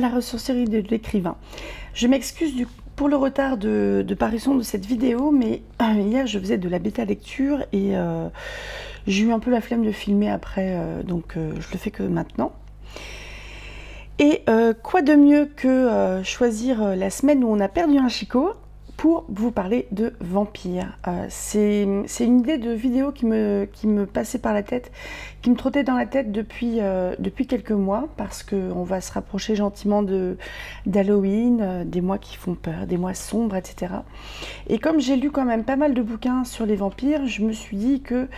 la ressourcerie de l'écrivain. Je m'excuse pour le retard de parution de cette vidéo, mais hier je faisais de la bêta lecture et j'ai eu un peu la flemme de filmer après, donc je le fais que maintenant. Et quoi de mieux que choisir la semaine où on a perdu un chicot pour vous parler de vampires. C'est une idée de vidéo qui me passait par la tête, qui me trottait dans la tête depuis quelques mois, parce qu'on va se rapprocher gentiment d'Halloween, des mois qui font peur, des mois sombres, etc. Et comme j'ai lu quand même pas mal de bouquins sur les vampires, je me suis dit que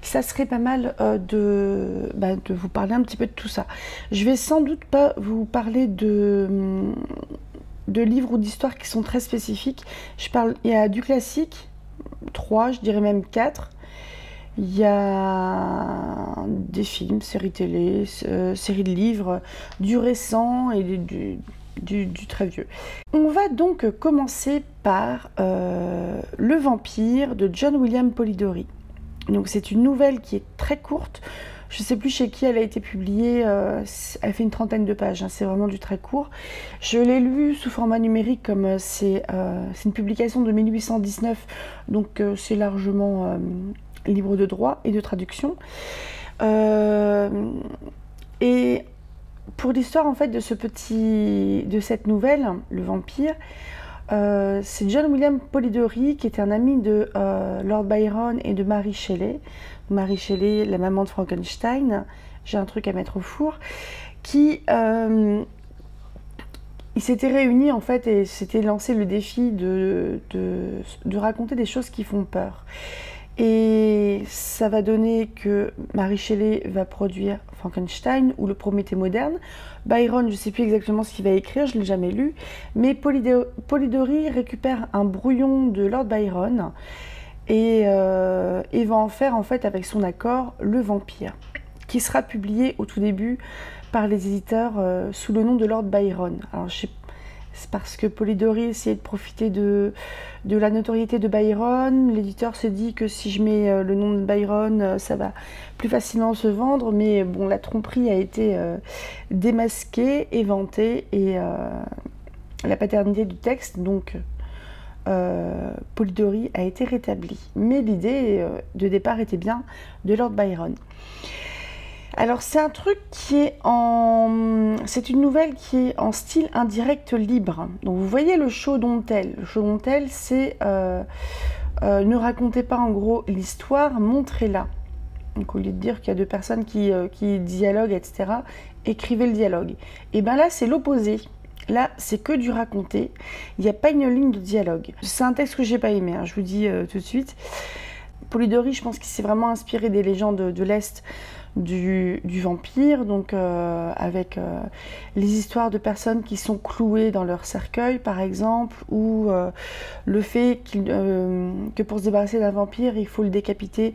ça serait pas mal de vous parler un petit peu de tout ça. Je vais sans doute pas vous parler de livres ou d'histoires qui sont très spécifiques. Il y a du classique, 3, je dirais même 4. Il y a des films, séries télé, séries de livres, du récent et du très vieux. On va donc commencer par Le Vampire de John William Polidori. Donc c'est une nouvelle qui est très courte. Je ne sais plus chez qui elle a été publiée, elle fait une 30aine de pages, hein, c'est vraiment du très court. Je l'ai lu sous format numérique, comme c'est une publication de 1819, donc c'est largement libre de droit et de traduction. Et pour l'histoire en fait de cette nouvelle, Le Vampire, c'est John William Polidori qui était un ami de Lord Byron et de Mary Shelley. Mary Shelley, la maman de Frankenstein, j'ai un truc à mettre au four, qui ils s'étaient réunis en fait et s'étaient lancé le défi de raconter des choses qui font peur. Et ça va donner que Mary Shelley va produire Frankenstein ou le Prométhée moderne. Byron, je ne sais plus exactement ce qu'il va écrire, je ne l'ai jamais lu, mais Polidori récupère un brouillon de Lord Byron et va en faire en fait avec son accord Le Vampire, qui sera publié au tout début par les éditeurs sous le nom de Lord Byron. Alors c'est parce que Polidori essayait de profiter de la notoriété de Byron. L'éditeur s'est dit que si je mets le nom de Byron, ça va plus facilement se vendre. Mais bon, la tromperie a été démasquée, éventée, et la paternité du texte, donc Polidori, a été rétablie. Mais l'idée de départ était bien de Lord Byron. Alors c'est un truc c'est une nouvelle qui est en style indirect libre. Donc vous voyez le show don't tell. Le show don't tell, c'est ne racontez pas en gros l'histoire, montrez-la. Donc au lieu de dire qu'il y a deux personnes qui dialoguent, etc., écrivez le dialogue. Et bien là c'est l'opposé. Là c'est que du raconter. Il n'y a pas une ligne de dialogue. C'est un texte que j'ai pas aimé, hein, je vous dis tout de suite. Polidori, je pense qu'il s'est vraiment inspiré des légendes de l'Est du vampire, donc avec les histoires de personnes qui sont clouées dans leur cercueil par exemple, ou le fait que pour se débarrasser d'un vampire il faut le décapiter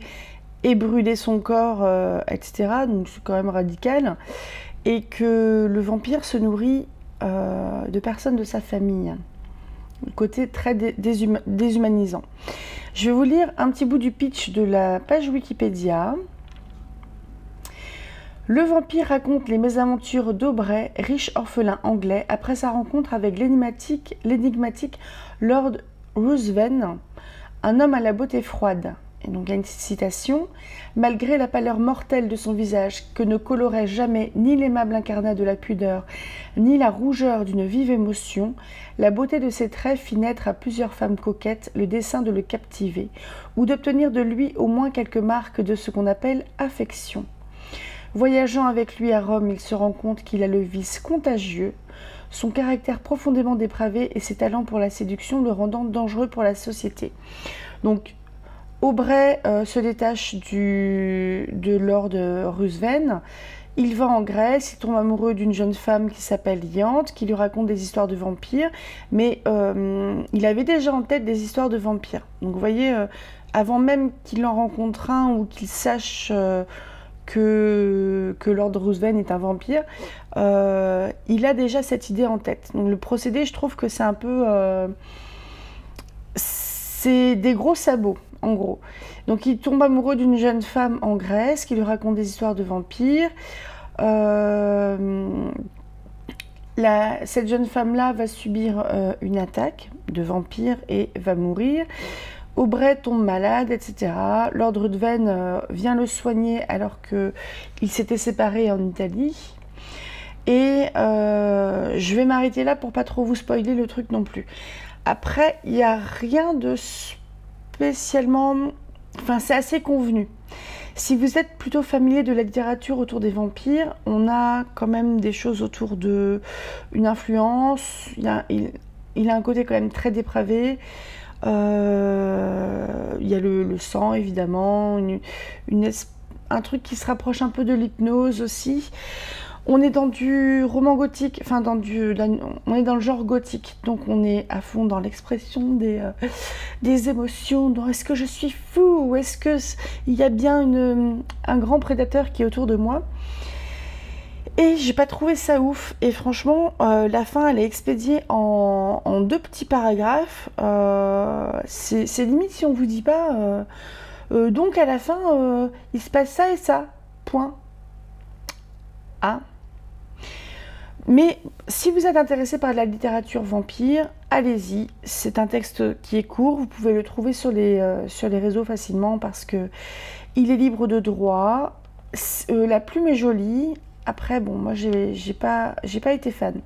et brûler son corps, etc. Donc c'est quand même radical, et que le vampire se nourrit de personnes de sa famille. Le côté très déshumanisant. Je vais vous lire un petit bout du pitch de la page Wikipédia. Le Vampire raconte les mésaventures d'Aubrey, riche orphelin anglais, après sa rencontre avec l'énigmatique Lord Ruthven, un homme à la beauté froide. Et donc il y a une citation. Malgré la pâleur mortelle de son visage, que ne colorait jamais ni l'aimable incarnat de la pudeur, ni la rougeur d'une vive émotion, la beauté de ses traits fit naître à plusieurs femmes coquettes le dessein de le captiver, ou d'obtenir de lui au moins quelques marques de ce qu'on appelle affection. Voyageant avec lui à Rome, il se rend compte qu'il a le vice contagieux, son caractère profondément dépravé et ses talents pour la séduction le rendant dangereux pour la société. Donc, Aubrey se détache de Lord Ruthven. Il va en Grèce, il tombe amoureux d'une jeune femme qui s'appelle Ianthe, qui lui raconte des histoires de vampires, mais il avait déjà en tête des histoires de vampires. Donc vous voyez, avant même qu'il en rencontre un ou qu'il sache que Lord Ruthven est un vampire, il a déjà cette idée en tête. Donc le procédé, je trouve que c'est un peu... c'est des gros sabots, en gros. Donc il tombe amoureux d'une jeune femme en Grèce qui lui raconte des histoires de vampires. Cette jeune femme-là va subir une attaque de vampire et va mourir. Aubrey tombe malade, etc. Lord Ruthven vient le soigner alors qu'il s'était séparé en Italie. Et je vais m'arrêter là pour pas trop vous spoiler le truc non plus. Après, il n'y a rien de spécialement... Enfin, c'est assez convenu. Si vous êtes plutôt familier de la littérature autour des vampires, on a quand même des choses autour de une influence. Il a un côté quand même très dépravé. Il y a le sang, évidemment. Un truc qui se rapproche un peu de l'hypnose aussi. On est dans du roman gothique, enfin on est dans le genre gothique, donc on est à fond dans l'expression des émotions, dans est-ce que je suis fou, ou est-ce qu'il y a bien un grand prédateur qui est autour de moi. Et j'ai pas trouvé ça ouf, et franchement, la fin elle est expédiée en 2 petits paragraphes, c'est limite si on vous dit pas, donc à la fin, il se passe ça et ça, point. Ah. Mais si vous êtes intéressé par la littérature vampire, allez-y. C'est un texte qui est court, vous pouvez le trouver sur les réseaux facilement parce que il est libre de droit. La plume est jolie. Après, bon, moi j'ai pas été fan.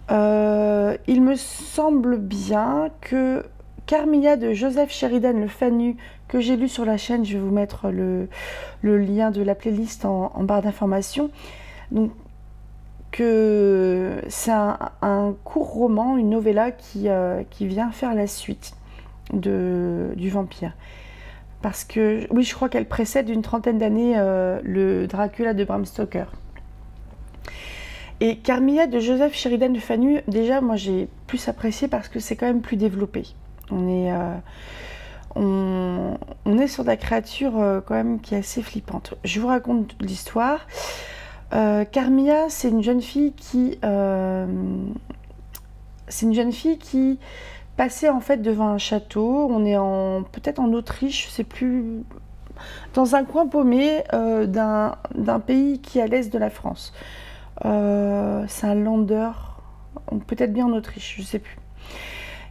Il me semble bien que Carmilla de Joseph Sheridan Le Fanu, que j'ai lu sur la chaîne, je vais vous mettre le lien de la playlist en barre d'informations. Donc, que c'est un court roman, une novella qui vient faire la suite du vampire. Parce que, oui, je crois qu'elle précède d'une 30aine d'années le Dracula de Bram Stoker. Et Carmilla de Joseph Sheridan Le Fanu, déjà, moi j'ai plus apprécié parce que c'est quand même plus développé. On est sur de la créature quand même qui est assez flippante. Je vous raconte l'histoire. Carmilla, c'est une jeune fille qui passait en fait devant un château. On est peut-être en Autriche, je sais plus, dans un coin paumé d'un pays qui est à l'est de la France. C'est un Länder, peut-être bien en Autriche, je sais plus.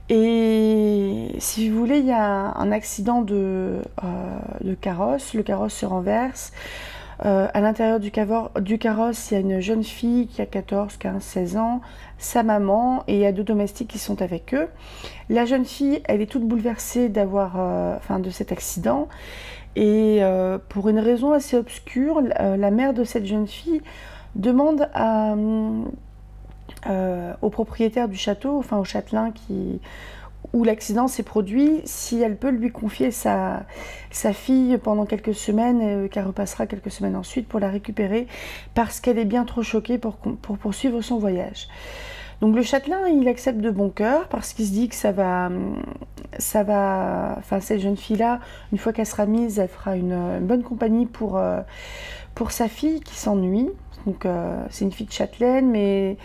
Et si vous voulez, il y a un accident de carrosse. Le carrosse se renverse. À l'intérieur du carrosse, il y a une jeune fille qui a 14, 15, 16 ans, sa maman, et il y a 2 domestiques qui sont avec eux. La jeune fille, elle est toute bouleversée de cet accident. Et pour une raison assez obscure, la mère de cette jeune fille demande au propriétaire du château, enfin au châtelain où l'accident s'est produit, si elle peut lui confier sa fille pendant quelques semaines, qu'elle repassera quelques semaines ensuite pour la récupérer, parce qu'elle est bien trop choquée pour poursuivre son voyage. Donc le châtelain, il accepte de bon cœur, parce qu'il se dit que cette jeune fille-là, une fois qu'elle sera mise, elle fera une bonne compagnie pour sa fille qui s'ennuie. Donc c'est une fille de châtelaine, mais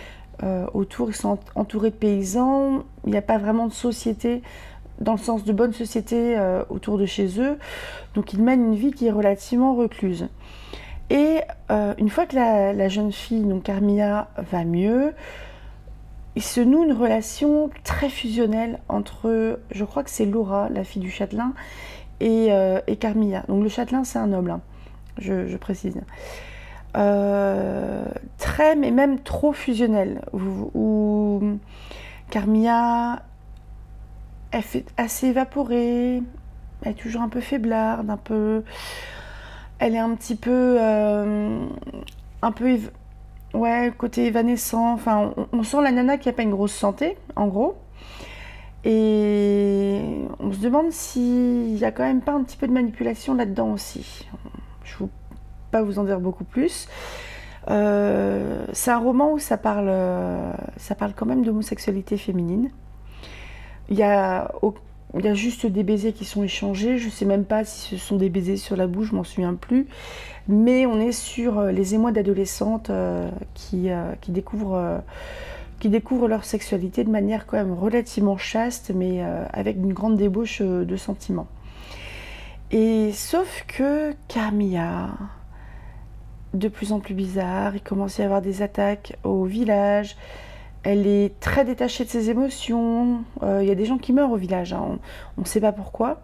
autour, ils sont entourés de paysans. Il n'y a pas vraiment de société, dans le sens de bonne société autour de chez eux. Donc, ils mènent une vie qui est relativement recluse. Et une fois que la jeune fille, donc Carmilla, va mieux, il se noue une relation très fusionnelle entre, je crois que c'est Laura, la fille du châtelain, et Carmilla. Donc, le châtelain, c'est un noble, hein, je précise. Mais même trop fusionnel, où Carmilla elle fait assez évaporée, elle est toujours un peu faiblarde, elle est un petit peu ouais, côté évanescent. Enfin, on sent la nana qui a pas une grosse santé, en gros, et on se demande s'il y a quand même pas un petit peu de manipulation là-dedans aussi. Je vous pas vous en dire beaucoup plus. C'est un roman où ça parle quand même d'homosexualité féminine. Il y a juste des baisers qui sont échangés. Je sais même pas si ce sont des baisers sur la bouche, je m'en souviens plus. Mais on est sur les émois d'adolescentes qui découvrent leur sexualité de manière quand même relativement chaste, mais avec une grande débauche de sentiments. Et sauf que Carmilla, de plus en plus bizarre. Il commence à y avoir des attaques au village. Elle est très détachée de ses émotions. Il y a des gens qui meurent au village, hein. On ne sait pas pourquoi.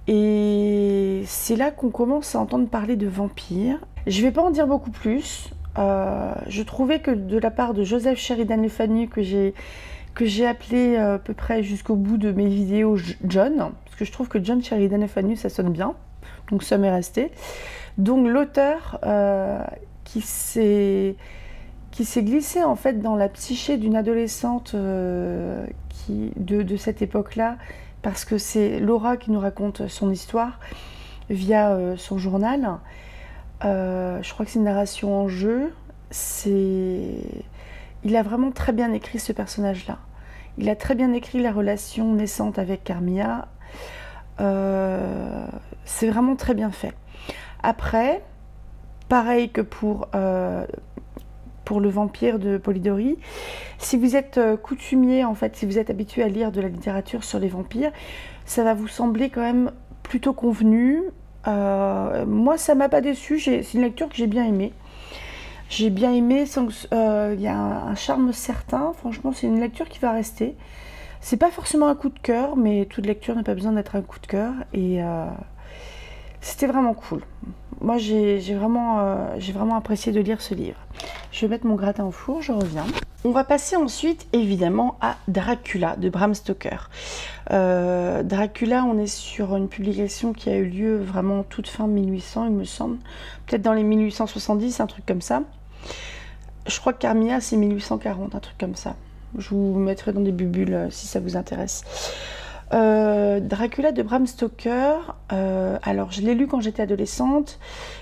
Et c'est là qu'on commence à entendre parler de vampires. Je ne vais pas en dire beaucoup plus. Je trouvais que de la part de Joseph Sheridan Le Fanu, que j'ai appelé à peu près jusqu'au bout de mes vidéos John, parce que je trouve que John Sheridan Le Fanu, ça sonne bien. Donc ça m'est resté. Donc l'auteur qui s'est glissé en fait dans la psyché d'une adolescente de cette époque-là, parce que c'est Laura qui nous raconte son histoire via son journal. Je crois que c'est une narration en jeu. Il a vraiment très bien écrit ce personnage-là. Il a très bien écrit la relation naissante avec Carmilla. C'est vraiment très bien fait. Après, pareil que pour le vampire de Polidori, si vous êtes coutumier, en fait, si vous êtes habitué à lire de la littérature sur les vampires, ça va vous sembler quand même plutôt convenu. Moi, ça m'a pas déçu. C'est une lecture que j'ai bien aimée. J'ai bien aimé. Il y a un charme certain. Franchement, c'est une lecture qui va rester. C'est pas forcément un coup de cœur, mais toute lecture n'a pas besoin d'être un coup de cœur. Et c'était vraiment cool. Moi, j'ai vraiment apprécié de lire ce livre. Je vais mettre mon gratin au four, je reviens. On va passer ensuite, évidemment, à Dracula de Bram Stoker. Dracula, on est sur une publication qui a eu lieu vraiment toute fin 1800, il me semble. Peut-être dans les 1870, un truc comme ça. Je crois que Carmilla, c'est 1840, un truc comme ça. Je vous mettrai dans des bubules si ça vous intéresse. Dracula de Bram Stoker, alors je l'ai lu quand j'étais adolescente,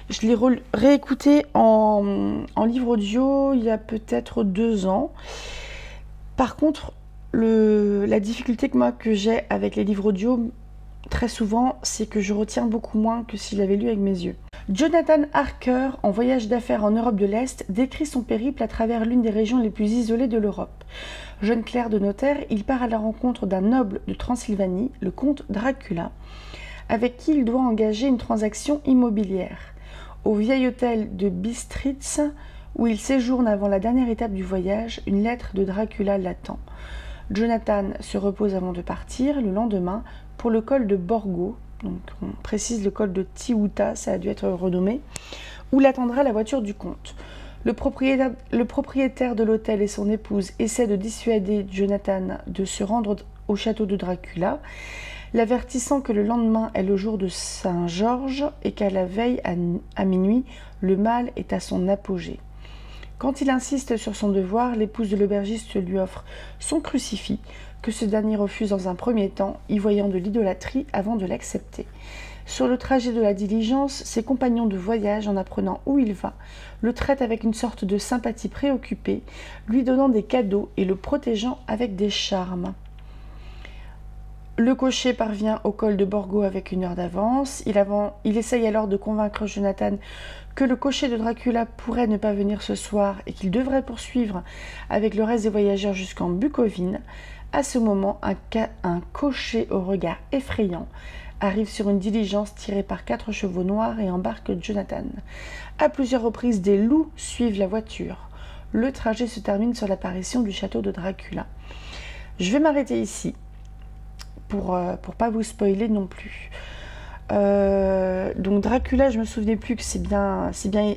je l'ai réécouté en livre audio il y a peut-être 2 ans. Par contre, la difficulté que j'ai avec les livres audio, très souvent, c'est que je retiens beaucoup moins que si je l'avais lu avec mes yeux. Jonathan Harker, en voyage d'affaires en Europe de l'Est, décrit son périple à travers l'une des régions les plus isolées de l'Europe. Jeune clerc de notaire, il part à la rencontre d'un noble de Transylvanie, le comte Dracula, avec qui il doit engager une transaction immobilière. Au vieil hôtel de Bistritz, où il séjourne avant la dernière étape du voyage, une lettre de Dracula l'attend. Jonathan se repose avant de partir le lendemain pour le col de Borgo, donc on précise le col de Tiouta, ça a dû être renommé, où l'attendra la voiture du comte. Le propriétaire de l'hôtel et son épouse essaient de dissuader Jonathan de se rendre au château de Dracula, l'avertissant que le lendemain est le jour de Saint-Georges et qu'à la veille à minuit, le mal est à son apogée. Quand il insiste sur son devoir, l'épouse de l'aubergiste lui offre son crucifix, que ce dernier refuse dans un premier temps, y voyant de l'idolâtrie avant de l'accepter. Sur le trajet de la diligence, ses compagnons de voyage, en apprenant où il va, le traitent avec une sorte de sympathie préoccupée, lui donnant des cadeaux et le protégeant avec des charmes. Le cocher parvient au col de Borgo avec 1 heure d'avance. Il essaye alors de convaincre Jonathan que le cocher de Dracula pourrait ne pas venir ce soir et qu'il devrait poursuivre avec le reste des voyageurs jusqu'en Bucovine. À ce moment, un cocher au regard effrayant arrive sur une diligence tirée par 4 chevaux noirs et embarque Jonathan. À plusieurs reprises, des loups suivent la voiture. Le trajet se termine sur l'apparition du château de Dracula. Je vais m'arrêter ici pour pas vous spoiler non plus. Donc Dracula, je me souvenais plus que c'est bien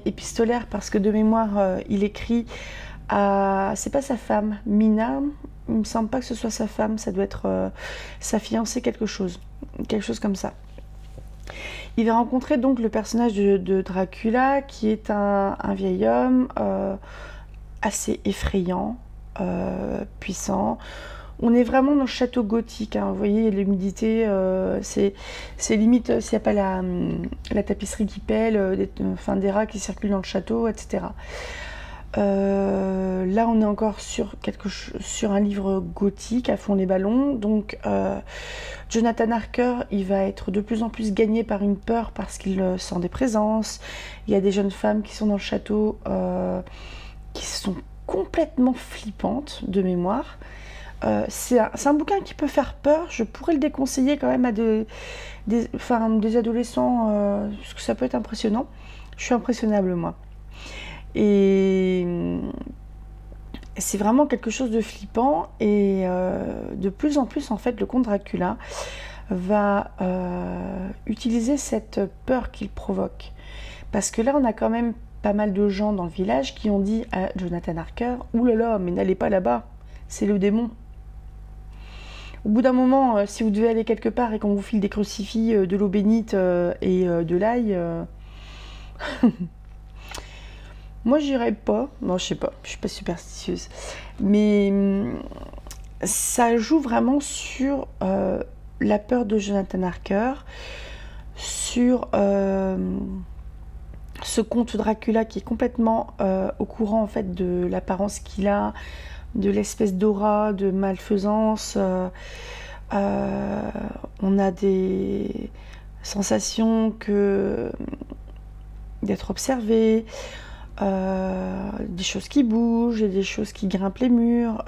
épistolaire parce que de mémoire, il écrit à... C'est pas sa femme, Mina. Il me semble pas que ce soit sa femme, ça doit être sa fiancée, quelque chose comme ça. Il va rencontrer donc le personnage de Dracula, qui est un vieil homme assez effrayant, puissant. On est vraiment dans le château gothique, hein. Vous voyez, l'humidité, c'est limite s'il n'y a pas la tapisserie qui pèle, des rats qui circulent dans le château, etc. Là, on est encore sur un livre gothique à fond les ballons. Donc, Jonathan Harker, il va être de plus en plus gagné par une peur parce qu'il sent des présences. Il y a des jeunes femmes qui sont dans le château qui sont complètement flippantes de mémoire. C'est un bouquin qui peut faire peur. Je pourrais le déconseiller quand même à des adolescents parce que ça peut être impressionnant. Je suis impressionnable, moi. Et c'est vraiment quelque chose de flippant. Et de plus en plus, en fait, le comte Dracula va utiliser cette peur qu'il provoque. Parce que là, on a quand même pas mal de gens dans le village qui ont dit à Jonathan Harker, « Ouh là là, mais n'allez pas là-bas, c'est le démon. » Au bout d'un moment, si vous devez aller quelque part et qu'on vous file des crucifix, de l'eau bénite et de l'ail, moi j'irais pas. Non, je sais pas, je suis pas superstitieuse. Mais ça joue vraiment sur la peur de Jonathan Harker, sur ce comte Dracula qui est complètement au courant en fait de l'apparence qu'il a, de l'espèce d'aura, de malfaisance. On a des sensations d'être observé, des choses qui bougent, et des choses qui grimpent les murs.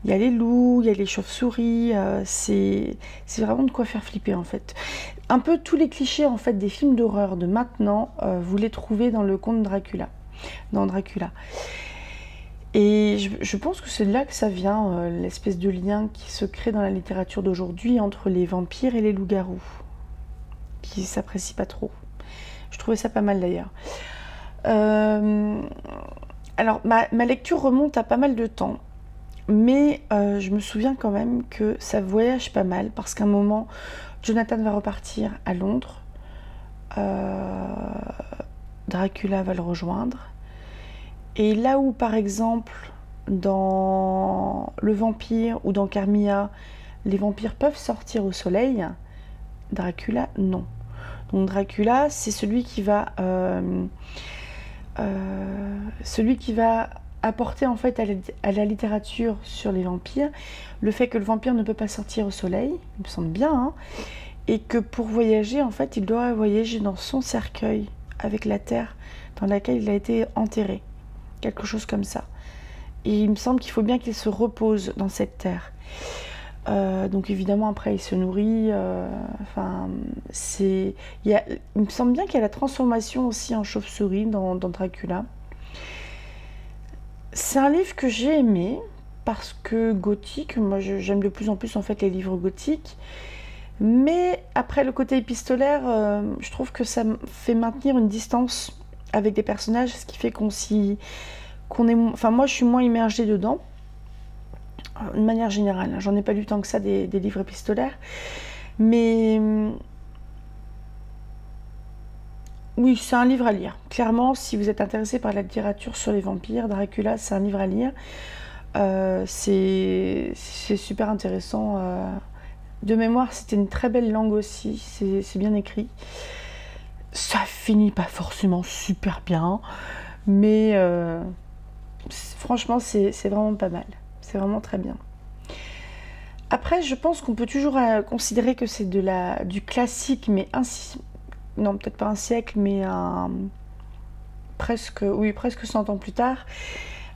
Il y a les loups, il y a les chauves-souris. C'est vraiment de quoi faire flipper en fait. Un peu tous les clichés en fait des films d'horreur de maintenant, vous les trouvez dans le conte Dracula, dans Dracula. Et je pense que c'est de là que ça vient, l'espèce de lien qui se crée dans la littérature d'aujourd'hui entre les vampires et les loups-garous, qui s'apprécient pas trop. Je trouvais ça pas mal d'ailleurs. Alors, ma lecture remonte à pas mal de temps, mais je me souviens quand même que ça voyage pas mal, parce qu'à un moment, Jonathan va repartir à Londres, Dracula va le rejoindre, et là où, par exemple, dans Le Vampire ou dans Carmilla, les vampires peuvent sortir au soleil, Dracula, non. Donc Dracula, c'est celui qui va apporter en fait à la littérature sur les vampires le fait que le vampire ne peut pas sortir au soleil, il me semble bien, hein, et que pour voyager, en fait, il doit voyager dans son cercueil avec la terre dans laquelle il a été enterré. Quelque chose comme ça. Et il me semble qu'il faut bien qu'il se repose dans cette terre. Donc évidemment après il se nourrit. Enfin, il me semble bien qu'il y a la transformation aussi en chauve-souris dans Dracula. C'est un livre que j'ai aimé parce que gothique. Moi j'aime de plus en plus en fait les livres gothiques. Mais après le côté épistolaire, je trouve que ça fait maintenir une distance avec des personnages, ce qui fait qu'on est... Enfin, moi, je suis moins immergée dedans, de manière générale. J'en ai pas lu tant que ça des livres épistolaires. Mais... oui, c'est un livre à lire. Clairement, si vous êtes intéressé par la littérature sur les vampires, Dracula, c'est un livre à lire. C'est super intéressant. De mémoire, c'était une très belle langue aussi. C'est bien écrit. Ça finit pas forcément super bien, mais franchement, c'est vraiment pas mal. C'est vraiment très bien. Après, je pense qu'on peut toujours considérer que c'est du classique, mais non, peut-être pas un siècle, mais presque 100 ans plus tard,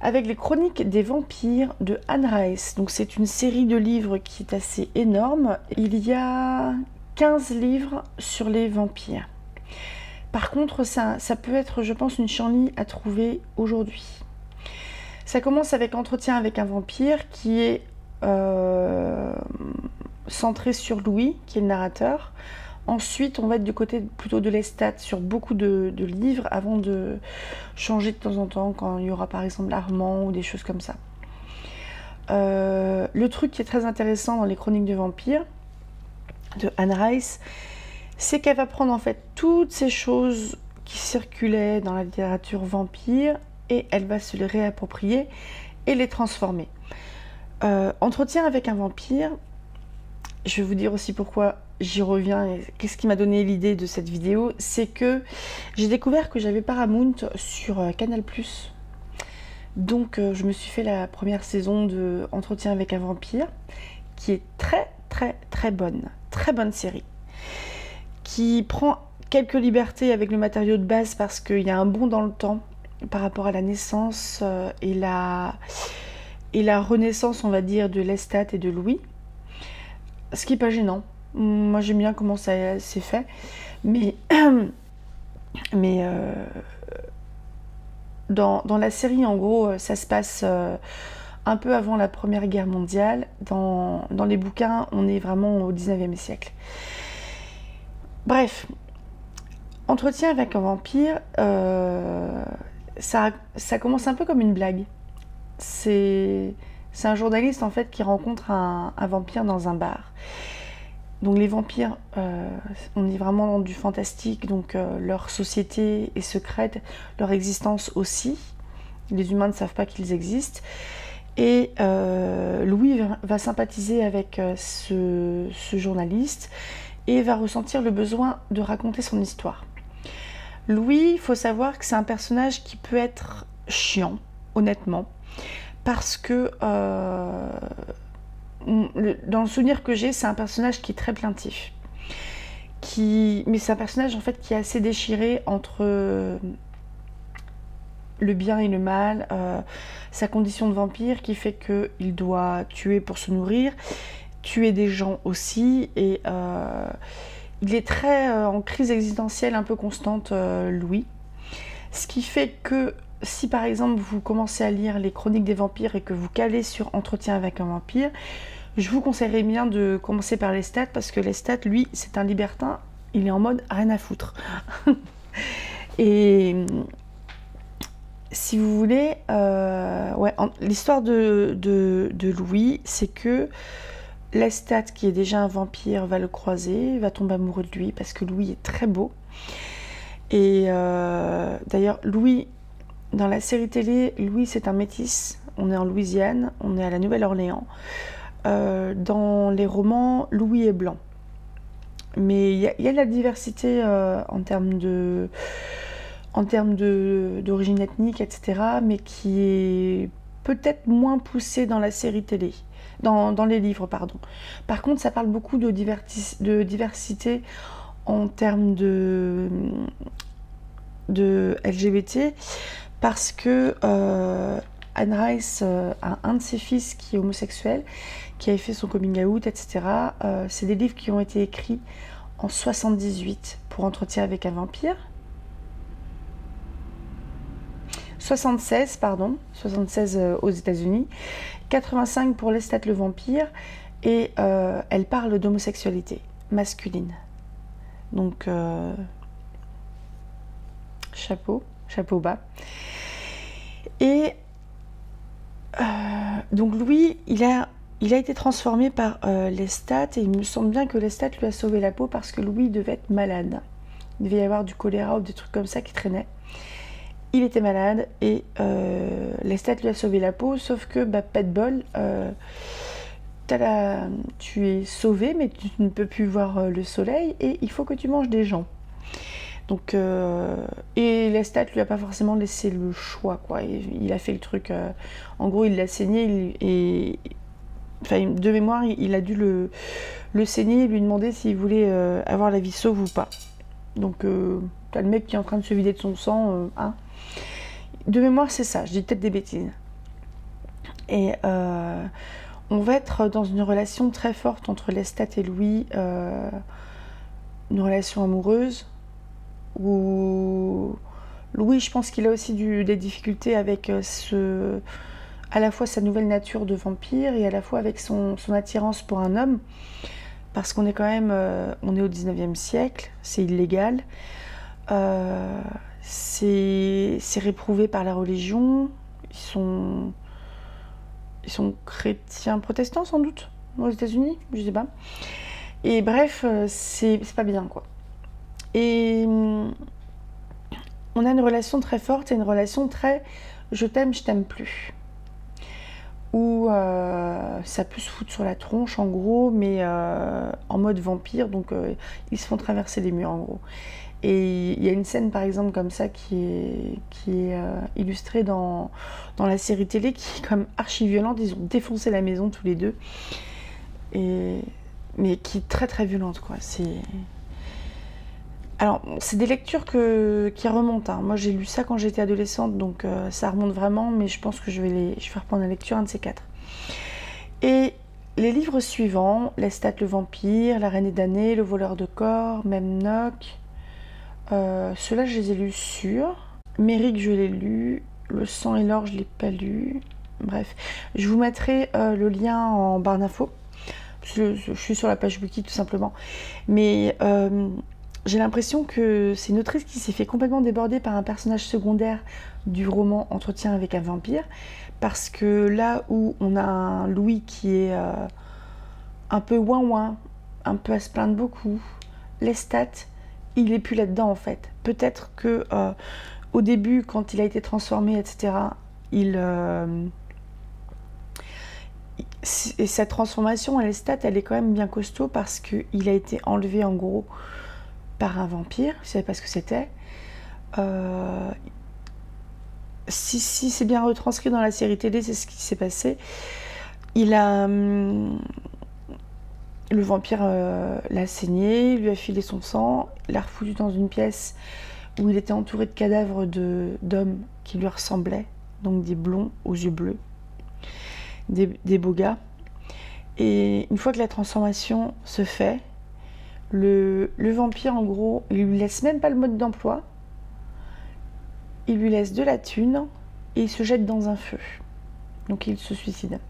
avec les Chroniques des vampires de Anne Rice. Donc c'est une série de livres qui est assez énorme. Il y a 15 livres sur les vampires. Par contre, ça peut être, je pense, une chenille à trouver aujourd'hui. Ça commence avec Entretien avec un vampire qui est centré sur Louis, qui est le narrateur. Ensuite, on va être du côté plutôt de Lestat sur beaucoup de livres avant de changer de temps en temps quand il y aura par exemple Armand ou des choses comme ça. Le truc qui est très intéressant dans les Chroniques de vampires de Anne Rice, c'est qu'elle va prendre en fait toutes ces choses qui circulaient dans la littérature vampire et elle va se les réapproprier et les transformer. Entretien avec un vampire, je vais vous dire aussi pourquoi j'y reviens et qu'est-ce qui m'a donné l'idée de cette vidéo, c'est que j'ai découvert que j'avais Paramount sur Canal+. Donc je me suis fait la première saison de Entretien avec un vampire, qui est très bonne série, qui prend quelques libertés avec le matériau de base parce qu'il y a un bond dans le temps par rapport à la naissance et la renaissance, on va dire, de Lestat et de Louis, ce qui n'est pas gênant. Moi j'aime bien comment ça s'est fait, mais Dans la série, en gros, ça se passe un peu avant la Première Guerre mondiale. Dans les bouquins, on est vraiment au 19e siècle. Bref, Entretien avec un vampire, ça commence un peu comme une blague. C'est un journaliste en fait qui rencontre un vampire dans un bar. Donc les vampires, on est vraiment dans du fantastique, donc leur société est secrète, leur existence aussi. Les humains ne savent pas qu'ils existent. Et Louis va sympathiser avec ce journaliste et va ressentir le besoin de raconter son histoire. Louis, il faut savoir que c'est un personnage qui peut être chiant, honnêtement, parce que dans le souvenir que j'ai, c'est un personnage qui est très plaintif. Mais c'est un personnage en fait qui est assez déchiré entre le bien et le mal, sa condition de vampire qui fait qu'il doit tuer pour se nourrir, tuer des gens aussi, et il est très en crise existentielle un peu constante, Louis. Ce qui fait que si par exemple vous commencez à lire les Chroniques des vampires et que vous calez sur Entretien avec un vampire, je vous conseillerais bien de commencer par Lestat, parce que Lestat, lui, c'est un libertin, il est en mode rien à foutre. Et si vous voulez, l'histoire de Louis, c'est que Lestat, qui est déjà un vampire, va le croiser, va tomber amoureux de lui parce que Louis est très beau. Et d'ailleurs, Louis, dans la série télé, Louis c'est un métis. On est en Louisiane, on est à la Nouvelle-Orléans. Dans les romans, Louis est blanc. Mais il y a de la diversité en termes d'origine ethnique, etc., mais qui est peut-être moins poussée dans la série télé. Dans les livres, pardon. Par contre, ça parle beaucoup de diversité en termes de LGBT, parce que Anne Rice a un de ses fils qui est homosexuel, qui avait fait son coming out, etc. C'est des livres qui ont été écrits en 78 pour Entretien avec un vampire. 76 aux États-Unis, 85 pour Lestat le vampire, et elle parle d'homosexualité masculine. Donc, chapeau bas. Et donc Louis, il a été transformé par Lestat, et il me semble bien que Lestat lui a sauvé la peau parce que Louis devait être malade. Il devait y avoir du choléra ou des trucs comme ça qui traînaient. Il était malade et Lestat lui a sauvé la peau, sauf que, pas de bol, tu es sauvé, mais tu ne peux plus voir le soleil et il faut que tu manges des gens. Donc, et Lestat lui a pas forcément laissé le choix, quoi. Il a fait le truc, en gros, il l'a saigné, enfin, de mémoire, il a dû le saigner et lui demander s'il voulait avoir la vie sauve ou pas. Donc, t'as le mec qui est en train de se vider de son sang, hein. De mémoire, c'est ça, je dis peut-être des bêtises. Et on va être dans une relation très forte entre Lestat et Louis, une relation amoureuse, où Louis, je pense qu'il a aussi des difficultés avec à la fois sa nouvelle nature de vampire et à la fois avec son attirance pour un homme, parce qu'on est quand même, on est au 19e siècle, c'est illégal. C'est réprouvé par la religion. Ils sont chrétiens protestants sans doute aux États-Unis, je sais pas. Et bref, c'est pas bien, quoi. Et on a une relation très forte et une relation très je t'aime plus, où ça peut se foutre sur la tronche en gros, mais en mode vampire, donc ils se font traverser les murs en gros. Et il y a une scène par exemple comme ça qui est illustrée dans la série télé, qui est quand même archi violente. Ils ont défoncé la maison tous les deux, mais qui est très très violente, quoi. Alors c'est des lectures qui remontent, hein. Moi j'ai lu ça quand j'étais adolescente, donc ça remonte vraiment, mais je pense que je vais reprendre la lecture, un de ces quatre. Et les livres suivants, Lestat le vampire, La reine des damnés, Le voleur de corps, Memnoch, ceux-là je les ai lus sûrs. Méric je l'ai lu, Le sang et l'or, je ne l'ai pas lu. Bref, je vous mettrai le lien en barre d'infos. Je suis sur la page Wiki tout simplement. Mais j'ai l'impression que c'est une autrice qui s'est fait complètement déborder par un personnage secondaire du roman Entretien avec un vampire. Parce que là où on a un Louis qui est un peu ouin-ouin, un peu à se plaindre beaucoup, Lestat, il n'est plus là-dedans en fait. Peut-être que au début, quand il a été transformé, etc., et cette transformation à Lestat, elle est quand même bien costaud parce qu'il a été enlevé en gros par un vampire. Je ne savais pas ce que c'était. Si c'est bien retranscrit dans la série télé, c'est ce qui s'est passé. Le vampire l'a saigné, lui a filé son sang, l'a refoutu dans une pièce où il était entouré de cadavres d'hommes qui lui ressemblaient, donc des blonds aux yeux bleus, des beaux gars. Et une fois que la transformation se fait, le vampire, en gros, il lui laisse même pas le mode d'emploi, il lui laisse de la thune et il se jette dans un feu. Donc il se suicide.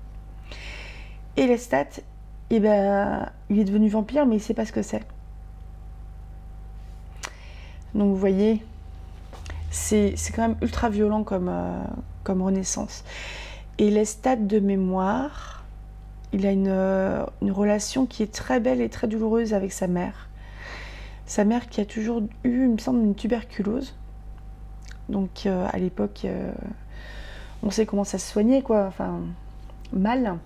Et Lestat, eh ben, il est devenu vampire, mais il ne sait pas ce que c'est. Donc vous voyez, c'est quand même ultra violent comme renaissance. Et Lestat, de mémoire, il a une relation qui est très belle et très douloureuse avec sa mère. Sa mère qui a toujours eu, il me semble, une tuberculose. Donc à l'époque, on sait comment ça se soignait, quoi, enfin, mal.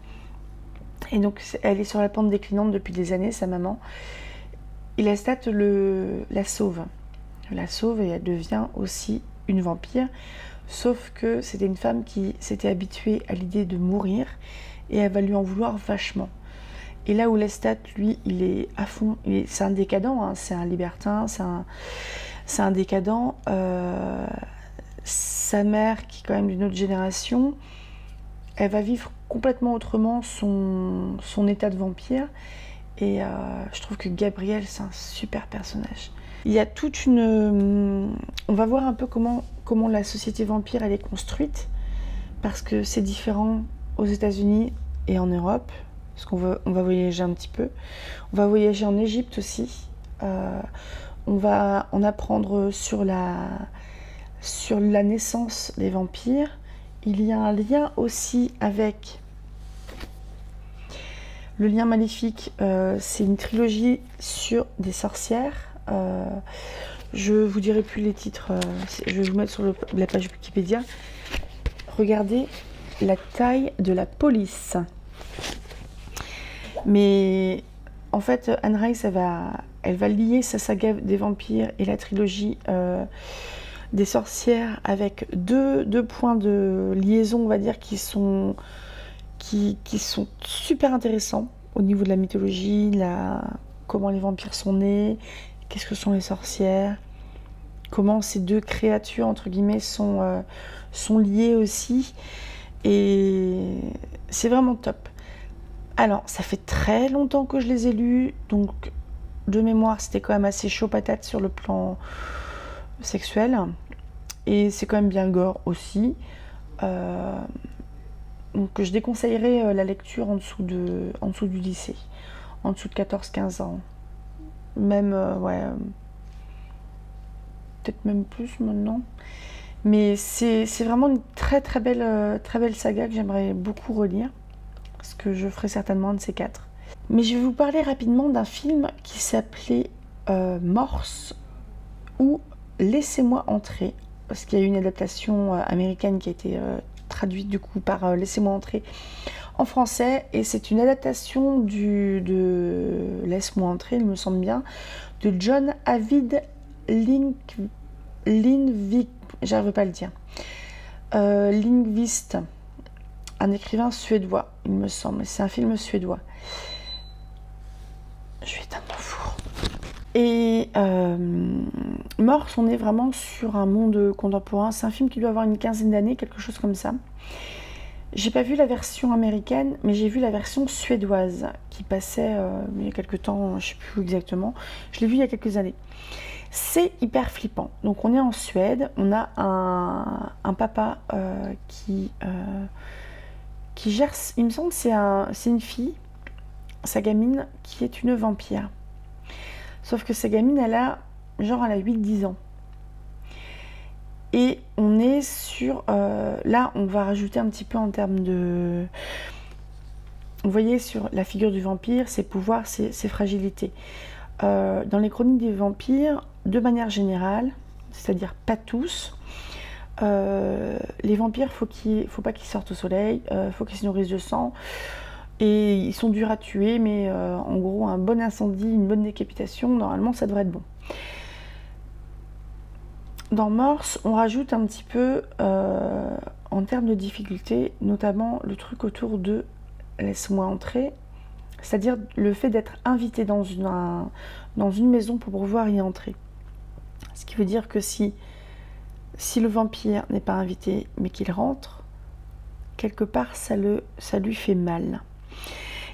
Et donc elle est sur la pente déclinante depuis des années, sa maman. Et Lestat la sauve. La sauve et elle devient aussi une vampire. Sauf que c'était une femme qui s'était habituée à l'idée de mourir et elle va lui en vouloir vachement. Et là où Lestat, lui, il est à fond, c'est un décadent, hein, c'est un libertin, c'est un décadent. Sa mère, qui est quand même d'une autre génération, elle va vivre complètement autrement son état de vampire. Et je trouve que Gabriel, c'est un super personnage. Il y a toute une... On va voir un peu comment la société vampire elle est construite, parce que c'est différent aux États-Unis et en Europe, parce qu'on va voyager un petit peu. On va voyager en Égypte aussi. On va en apprendre sur la naissance des vampires. Il y a un lien aussi avec Le Lien Maléfique. C'est une trilogie sur des sorcières. Je vous dirai plus les titres, je vais vous mettre sur la page Wikipédia. Regardez la taille de la police. Mais en fait, Anne Rice, elle va lier sa saga des vampires et la trilogie des sorcières avec deux points de liaison, on va dire, qui sont super intéressants au niveau de la mythologie, comment les vampires sont nés, qu'est-ce que sont les sorcières, comment ces deux créatures, entre guillemets, sont liées aussi. Et c'est vraiment top. Alors, ça fait très longtemps que je les ai lus, donc de mémoire, c'était quand même assez chaud patate sur le plan sexuel. Et c'est quand même bien gore aussi. Donc je déconseillerais la lecture en dessous du lycée, en dessous de 14-15 ans. Même, ouais, peut-être même plus maintenant. Mais c'est vraiment une très belle saga que j'aimerais beaucoup relire, parce que je ferai certainement un de ces quatre. Mais je vais vous parler rapidement d'un film qui s'appelait Morse ou Laissez-moi entrer, parce qu'il y a eu une adaptation américaine qui a été traduite du coup par Laissez-moi entrer en français, et c'est une adaptation de Laisse-moi entrer, il me semble bien, de John Ajvide j'arrive pas à le dire, Lindqvist, un écrivain suédois, il me semble. C'est un film suédois. Je vais éteindre mon four. Et Morse, on est vraiment sur un monde contemporain. C'est un film qui doit avoir une quinzaine d'années, quelque chose comme ça. J'ai pas vu la version américaine, mais j'ai vu la version suédoise qui passait il y a quelques temps, je sais plus exactement. Je l'ai vu il y a quelques années. C'est hyper flippant. Donc on est en Suède, on a un papa qui gère, il me semble que c'est une fille, sa gamine, qui est une vampire. Sauf que sa gamine, elle a 8-10 ans. Et on est sur... là, on va rajouter un petit peu en termes de... Vous voyez, sur la figure du vampire, ses pouvoirs, ses fragilités. Dans les chroniques des vampires, de manière générale, c'est-à-dire pas tous, les vampires, faut pas qu'ils sortent au soleil, faut qu'ils se nourrissent de sang, et ils sont durs à tuer, mais en gros, un bon incendie, une bonne décapitation, normalement, ça devrait être bon. Dans Morse, on rajoute un petit peu, en termes de difficulté, notamment le truc autour de « laisse-moi entrer », c'est-à-dire le fait d'être invité dans une maison pour pouvoir y entrer. Ce qui veut dire que si le vampire n'est pas invité, mais qu'il rentre, quelque part, ça lui fait mal.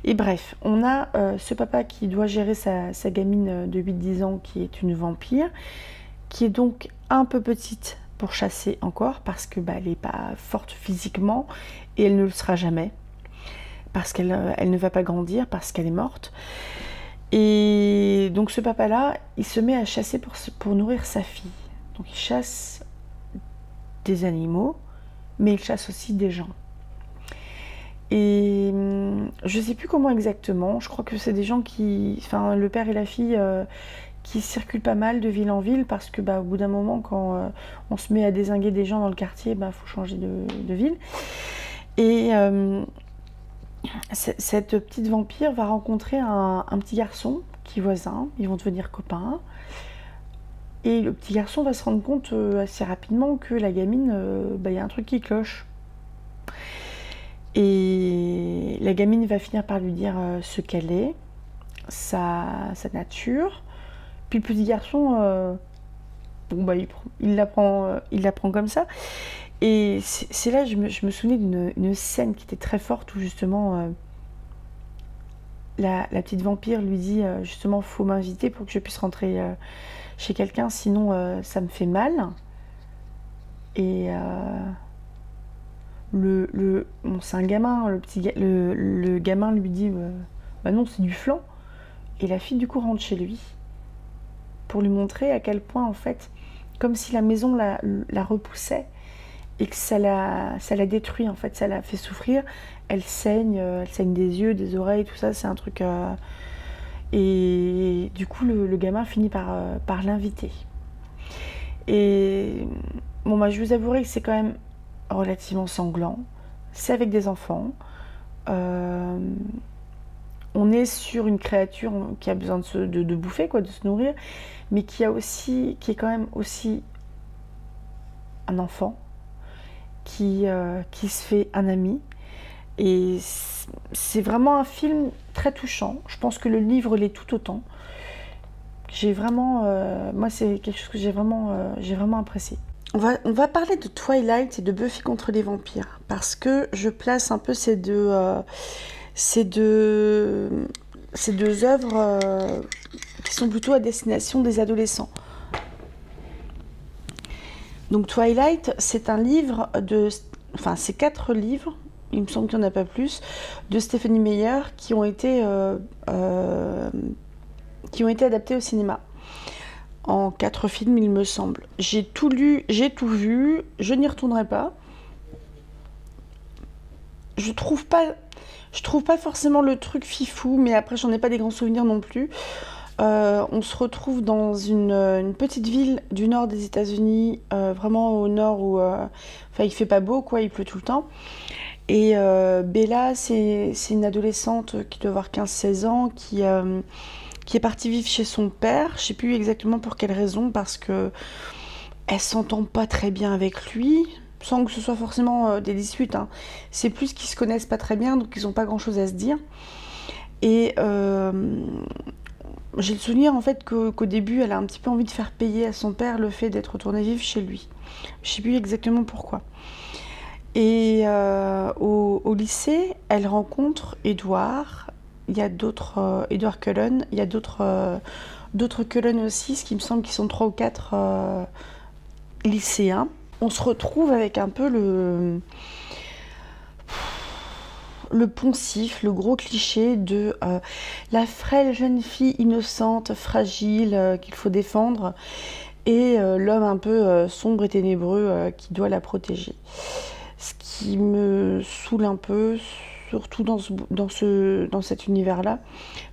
Et bref, on a ce papa qui doit gérer sa gamine de 8-10 ans qui est une vampire, qui est donc un peu petite pour chasser encore, parce que elle n'est pas forte physiquement, et elle ne le sera jamais, parce qu'elle ne va pas grandir, parce qu'elle est morte. Et donc ce papa-là, il se met à chasser pour nourrir sa fille. Donc il chasse des animaux, mais il chasse aussi des gens. Et je ne sais plus comment exactement, je crois que c'est des gens qui... Enfin, le père et la fille qui circulent pas mal de ville en ville, parce que au bout d'un moment, quand on se met à dézinguer des gens dans le quartier, faut changer de ville. Et cette petite vampire va rencontrer un petit garçon qui est voisin, ils vont devenir copains. Et le petit garçon va se rendre compte assez rapidement que la gamine, y a un truc qui cloche. Et la gamine va finir par lui dire ce qu'elle est, sa nature. Puis le petit garçon, il l'apprend comme ça. Et c'est là, je me souvenais d'une scène qui était très forte où justement la petite vampire lui dit justement faut m'inviter pour que je puisse rentrer chez quelqu'un, sinon ça me fait mal. Et c'est un gamin, le gamin lui dit non, c'est du flan. Et la fille du coup rentre chez lui pour lui montrer à quel point en fait, comme si la maison la repoussait et que ça la détruit en fait, ça la fait souffrir. Elle saigne des yeux, des oreilles, tout ça, c'est un truc... Et du coup, le gamin finit par l'inviter. Et bon, je vous avouerai que c'est quand même relativement sanglant. C'est avec des enfants. On est sur une créature qui a besoin de bouffer, quoi, de se nourrir, mais qui est quand même aussi un enfant qui se fait un ami. Et c'est vraiment un film très touchant. Je pense que le livre l'est tout autant. J'ai vraiment... moi, c'est quelque chose que j'ai vraiment apprécié. On va parler de Twilight et de Buffy contre les vampires. Parce que je place un peu ces deux œuvres qui sont plutôt à destination des adolescents. Donc Twilight, c'est un livre c'est 4 livres, il me semble qu'il n'y en a pas plus, de Stephenie Meyer qui ont été adaptés au cinéma. En 4 films, il me semble. J'ai tout lu, j'ai tout vu, je n'y retournerai pas. Je trouve pas forcément le truc fifou, mais après j'en ai pas des grands souvenirs non plus. On se retrouve dans une petite ville du nord des États-Unis, vraiment au nord où il fait pas beau, quoi, il pleut tout le temps. Et Bella, c'est une adolescente qui doit avoir 15-16 ans, qui est partie vivre chez son père. Je sais plus exactement pour quelle raison, parce que elle s'entend pas très bien avec lui, sans que ce soit forcément des disputes, hein. C'est plus qu'ils se connaissent pas très bien, donc ils ont pas grand chose à se dire. Et j'ai le souvenir en fait qu'au début, elle a un petit peu envie de faire payer à son père le fait d'être retournée vivre chez lui. Je sais plus exactement pourquoi. Et au lycée, elle rencontre Edward. Il y a d'autres Edward Cullen. Il y a d'autres d'autres colonnes aussi, ce qui me semble qu'ils sont 3 ou 4 lycéens. On se retrouve avec un peu le poncif, le gros cliché de la frêle jeune fille innocente, fragile, qu'il faut défendre, et l'homme un peu sombre et ténébreux qui doit la protéger. Ce qui me saoule un peu, surtout dans cet univers-là.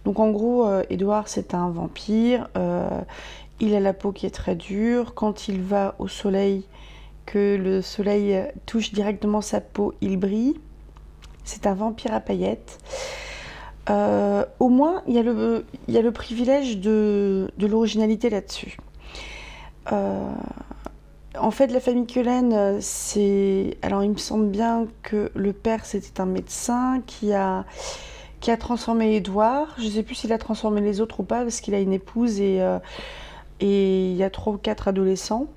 Donc en gros, Edward, c'est un vampire. Il a la peau qui est très dure. Quand il va au soleil, que le soleil touche directement sa peau, il brille. C'est un vampire à paillettes. Au moins, il y a le privilège de l'originalité là-dessus. En fait, la famille Cullen, c'est... Alors, il me semble bien que le père, c'était un médecin qui a transformé Edward. Je ne sais plus s'il a transformé les autres ou pas, parce qu'il a une épouse et il y a 3 ou 4 adolescents.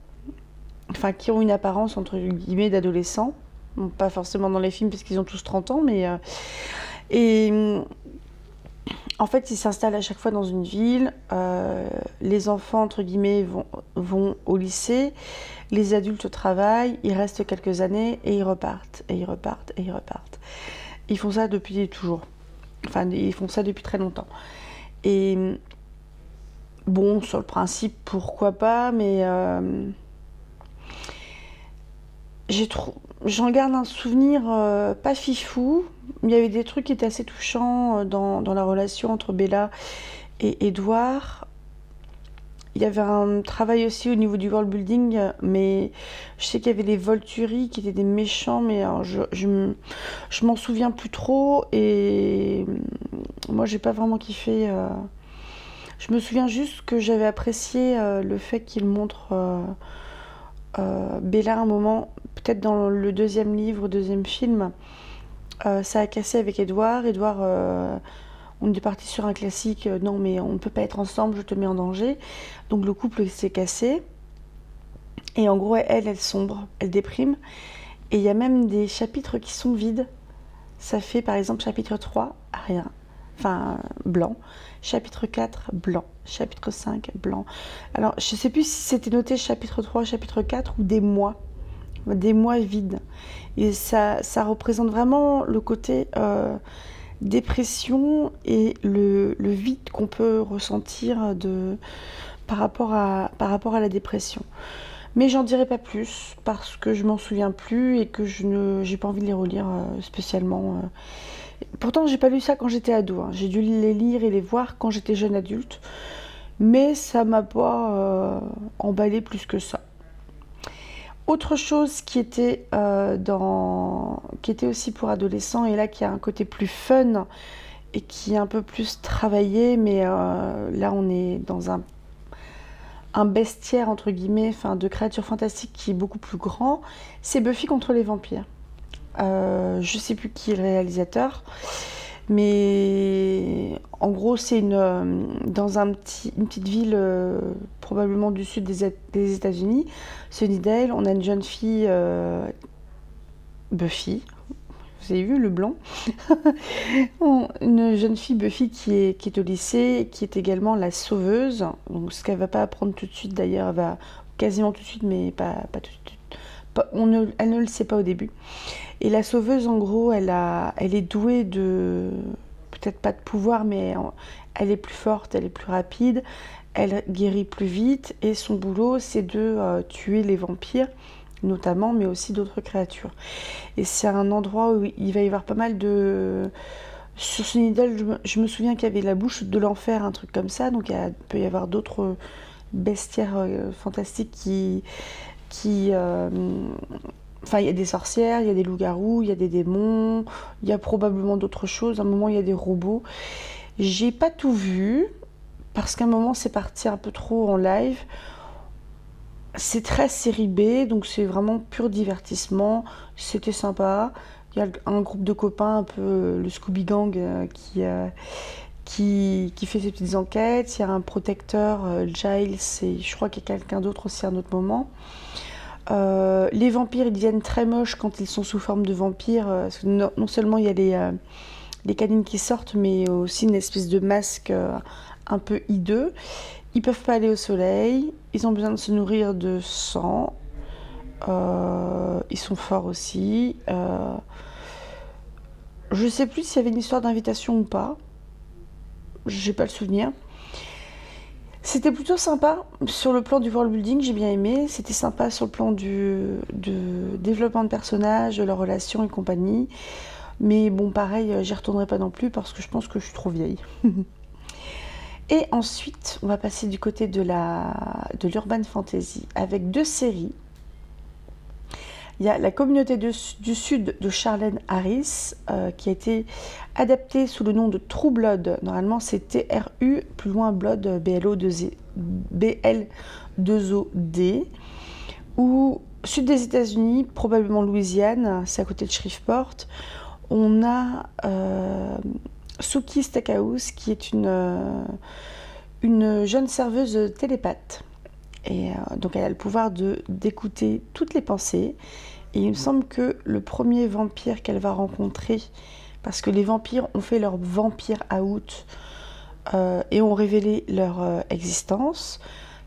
Enfin, qui ont une apparence, entre guillemets, d'adolescents. Bon, pas forcément dans les films, parce qu'ils ont tous 30 ans, mais... En fait, ils s'installent à chaque fois dans une ville. Les enfants, entre guillemets, vont au lycée. Les adultes travaillent. Ils restent quelques années et ils repartent. Et ils repartent. Et ils repartent. Ils font ça depuis toujours. Enfin, ils font ça depuis très longtemps. Et bon, sur le principe, pourquoi pas, mais j'en garde un souvenir pas fifou. Il y avait des trucs qui étaient assez touchants dans la relation entre Bella et Edward. Il y avait un travail aussi au niveau du world building, mais je sais qu'il y avait les Volturi qui étaient des méchants, mais alors je m'en souviens plus trop, et moi j'ai pas vraiment kiffé. Je me souviens juste que j'avais apprécié le fait qu'il montre Bella à un moment, peut-être dans le deuxième livre, deuxième film. Ça a cassé avec Edward. On est parti sur un classique, non mais on ne peut pas être ensemble, je te mets en danger. Donc le couple s'est cassé. Et en gros, elle sombre, elle déprime. Et il y a même des chapitres qui sont vides. Ça fait par exemple chapitre 3, rien. Enfin, blanc. Chapitre 4, blanc. Chapitre 5, blanc. Alors, je ne sais plus si c'était noté chapitre 3, chapitre 4 ou des mois. Des mois vides. Et ça représente vraiment le côté dépression et le vide qu'on peut ressentir par rapport à la dépression. Mais j'en dirai pas plus parce que je m'en souviens plus et que j'ai pas envie de les relire spécialement. Pourtant, j'ai pas lu ça quand j'étais ado. Hein. J'ai dû les lire et les voir quand j'étais jeune adulte. Mais ça m'a pas emballé plus que ça. Autre chose qui était aussi pour adolescents, et là qui a un côté plus fun et qui est un peu plus travaillé, mais là on est dans un bestiaire entre guillemets, enfin de créatures fantastiques qui est beaucoup plus grand, c'est Buffy contre les vampires. Je sais plus qui est le réalisateur, mais en gros c'est dans une petite ville probablement du sud des États-Unis, Sunnydale. On a une jeune fille, Buffy, vous avez vu le blanc, une jeune fille Buffy qui est au lycée, qui est également la sauveuse. Donc ce qu'elle va pas apprendre tout de suite, d'ailleurs, elle va quasiment tout de suite, mais pas tout de suite. Elle ne le sait pas au début. Et la sauveuse, en gros, elle est douée de, peut-être pas de pouvoir, mais elle est plus forte, elle est plus rapide, elle guérit plus vite, et son boulot, c'est de tuer les vampires, notamment, mais aussi d'autres créatures. Et c'est un endroit où il va y avoir pas mal de... Sur Sunnydale, je me souviens qu'il y avait la bouche de l'enfer, un truc comme ça, donc il peut y avoir d'autres bestiaires fantastiques Enfin, il y a des sorcières, il y a des loups-garous, il y a des démons, il y a probablement d'autres choses. À un moment, il y a des robots. J'ai pas tout vu, parce qu'à un moment, c'est parti un peu trop en live. C'est très série B, donc c'est vraiment pur divertissement. C'était sympa. Il y a un groupe de copains, un peu le Scooby Gang, qui fait ses petites enquêtes. Il y a un protecteur, Giles, et je crois qu'il y a quelqu'un d'autre aussi à un autre moment. Les vampires, ils deviennent très moches quand ils sont sous forme de vampires. Parce que non seulement il y a les canines qui sortent, mais aussi une espèce de masque un peu hideux. Ils peuvent pas aller au soleil, ils ont besoin de se nourrir de sang, ils sont forts aussi. Je sais plus s'il y avait une histoire d'invitation ou pas, j'ai pas le souvenir. C'était plutôt sympa sur le plan du world building, j'ai bien aimé. C'était sympa sur le plan du développement de personnages, de leurs relations et compagnie. Mais bon, pareil, j'y retournerai pas non plus parce que je pense que je suis trop vieille. Et ensuite, on va passer du côté de l'urban fantasy avec 2 séries. Il y a La Communauté du Sud de Charlaine Harris, qui a été adaptée sous le nom de True Blood. Normalement, c'est TRU, plus loin Blood, BL2OD. Ou sud des États-Unis, probablement Louisiane, c'est à côté de Shreveport. On a Sookie Stackhouse, qui est une jeune serveuse télépathe. Et donc elle a le pouvoir d'écouter toutes les pensées. Et il me semble que le premier vampire qu'elle va rencontrer, parce que les vampires ont fait leur vampire out et ont révélé leur existence,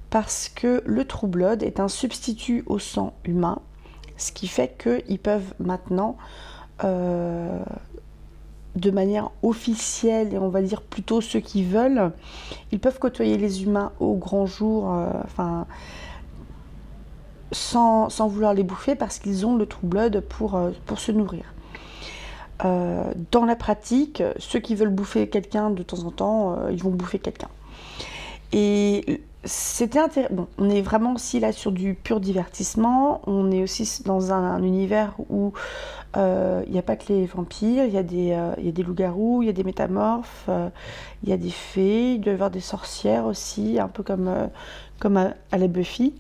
parce que le True Blood est un substitut au sang humain, ce qui fait qu'ils peuvent maintenant, de manière officielle, et on va dire plutôt ceux qui veulent, ils peuvent côtoyer les humains au grand jour, sans vouloir les bouffer, parce qu'ils ont le True Blood pour se nourrir. Dans la pratique, ceux qui veulent bouffer quelqu'un de temps en temps, ils vont bouffer quelqu'un. Et c'était intéressant. Bon, on est vraiment aussi là sur du pur divertissement. On est aussi dans un univers où il n'y a pas que les vampires, il y a des loups-garous, il y a des métamorphes, il y a des fées, il doit y avoir des sorcières aussi, un peu comme à la Buffy.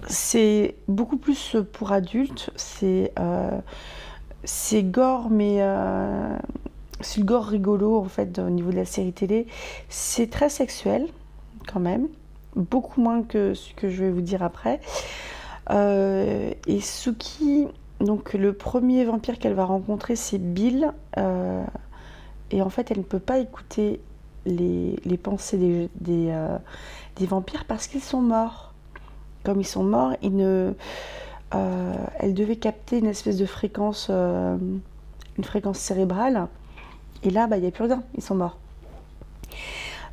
C'est beaucoup plus pour adultes, c'est gore, mais c'est le gore rigolo en fait au niveau de la série télé. C'est très sexuel quand même, beaucoup moins que ce que je vais vous dire après. Et Sookie, donc le premier vampire qu'elle va rencontrer, c'est Bill, et en fait elle ne peut pas écouter les pensées des vampires parce qu'ils sont morts. Comme ils sont morts, elle devait capter une espèce de fréquence, une fréquence cérébrale, et là il n'y a plus rien, ils sont morts.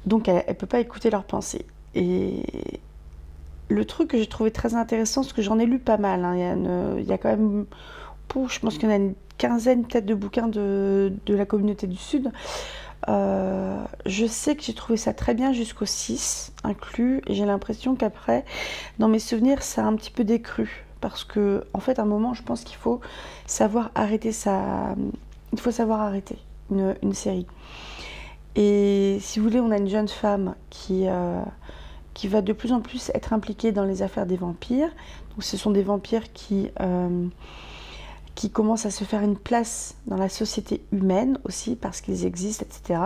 Donc elle ne peut pas écouter leurs pensées. Et le truc que j'ai trouvé très intéressant, parce que j'en ai lu pas mal, hein, il y a quand même, je pense qu'il y en a une quinzaine peut-être de bouquins de la Communauté du Sud. Je sais que j'ai trouvé ça très bien jusqu'au 6 inclus, et j'ai l'impression qu'après, dans mes souvenirs, ça a un petit peu décru. Parce que, en fait, à un moment, je pense qu'il faut savoir arrêter une série. Et si vous voulez, on a une jeune femme qui va de plus en plus être impliquée dans les affaires des vampires. Donc ce sont des vampires qui commencent à se faire une place dans la société humaine aussi, parce qu'ils existent, etc.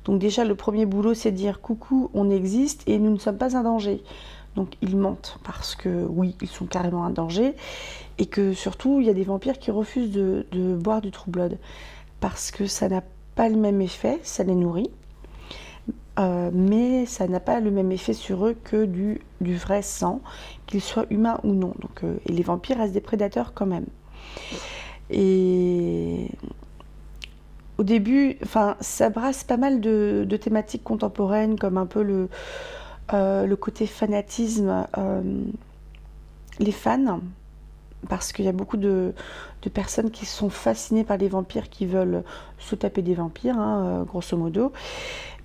Donc déjà, le premier boulot, c'est de dire « Coucou, on existe et nous ne sommes pas un danger ». Donc ils mentent, parce que oui, ils sont carrément un danger. Et que surtout, il y a des vampires qui refusent de boire du True Blood, parce que ça n'a pas le même effet, ça les nourrit, mais ça n'a pas le même effet sur eux que du vrai sang, qu'ils soient humains ou non. Donc, et les vampires restent des prédateurs quand même. Et au début, ça brasse pas mal de thématiques contemporaines, comme un peu le côté fanatisme, les fans, parce qu'il y a beaucoup de personnes qui sont fascinées par les vampires, qui veulent se taper des vampires, hein, grosso modo.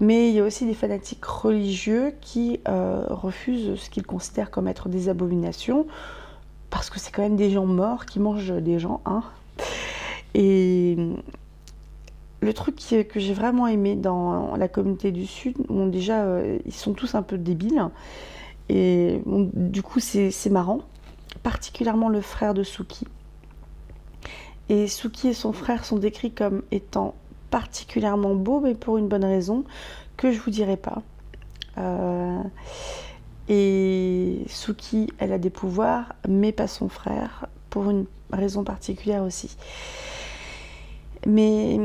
Mais il y a aussi des fanatiques religieux qui refusent ce qu'ils considèrent comme être des abominations, parce que c'est quand même des gens morts qui mangent des gens, hein. Et le truc que j'ai vraiment aimé dans la Communauté du Sud, bon, déjà, ils sont tous un peu débiles, et bon, du coup, c'est marrant. Particulièrement le frère de Sookie. Et Sookie et son frère sont décrits comme étant particulièrement beaux, mais pour une bonne raison que je vous dirai pas. Et Sookie, elle a des pouvoirs, mais pas son frère, pour une raison particulière aussi. Mais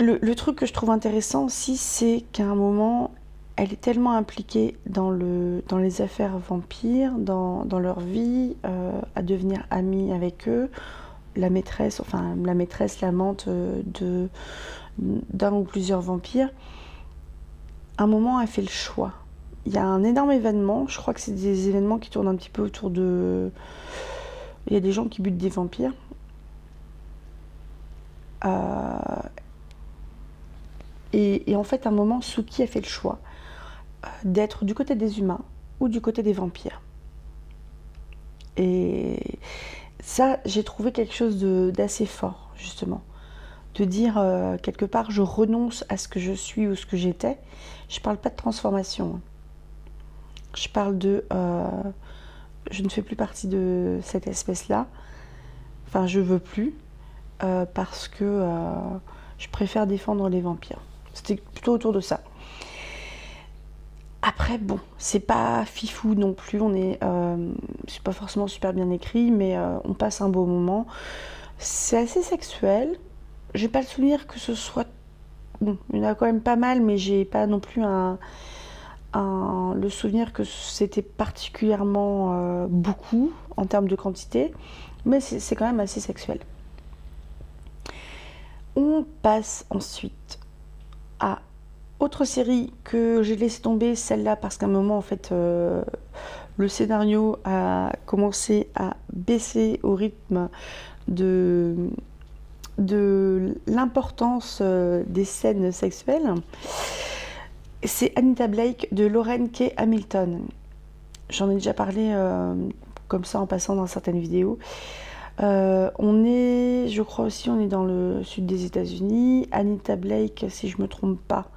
le truc que je trouve intéressant aussi, c'est qu'à un moment, elle est tellement impliquée dans les affaires vampires, dans leur vie, à devenir amie avec eux. La maîtresse, l'amante d'un ou plusieurs vampires. À un moment, elle fait le choix. Il y a un énorme événement, je crois que c'est des événements qui tournent un petit peu autour de... Il y a des gens qui butent des vampires. Et en fait, à un moment, Sookie a fait le choix d'être du côté des humains ou du côté des vampires. Et ça, j'ai trouvé quelque chose d'assez fort, justement. De dire, quelque part, je renonce à ce que je suis ou ce que j'étais. Je parle pas de transformation. Je parle de... je ne fais plus partie de cette espèce-là. Enfin, je veux plus. Parce que je préfère défendre les vampires. C'était plutôt autour de ça. Après, bon, c'est pas fifou non plus. C'est pas forcément super bien écrit, mais on passe un beau moment. C'est assez sexuel. J'ai pas le souvenir que ce soit... Bon, il y en a quand même pas mal, mais j'ai pas non plus le souvenir que c'était particulièrement beaucoup en termes de quantité. Mais c'est quand même assez sexuel. On passe ensuite à autre série que j'ai laissé tomber, celle-là, parce qu'à un moment, en fait, le scénario a commencé à baisser au rythme de l'importance des scènes sexuelles. C'est Anita Blake de Lauren K. Hamilton. J'en ai déjà parlé comme ça en passant dans certaines vidéos. Je crois aussi, on est dans le sud des États-Unis. Anita Blake, si je me trompe pas,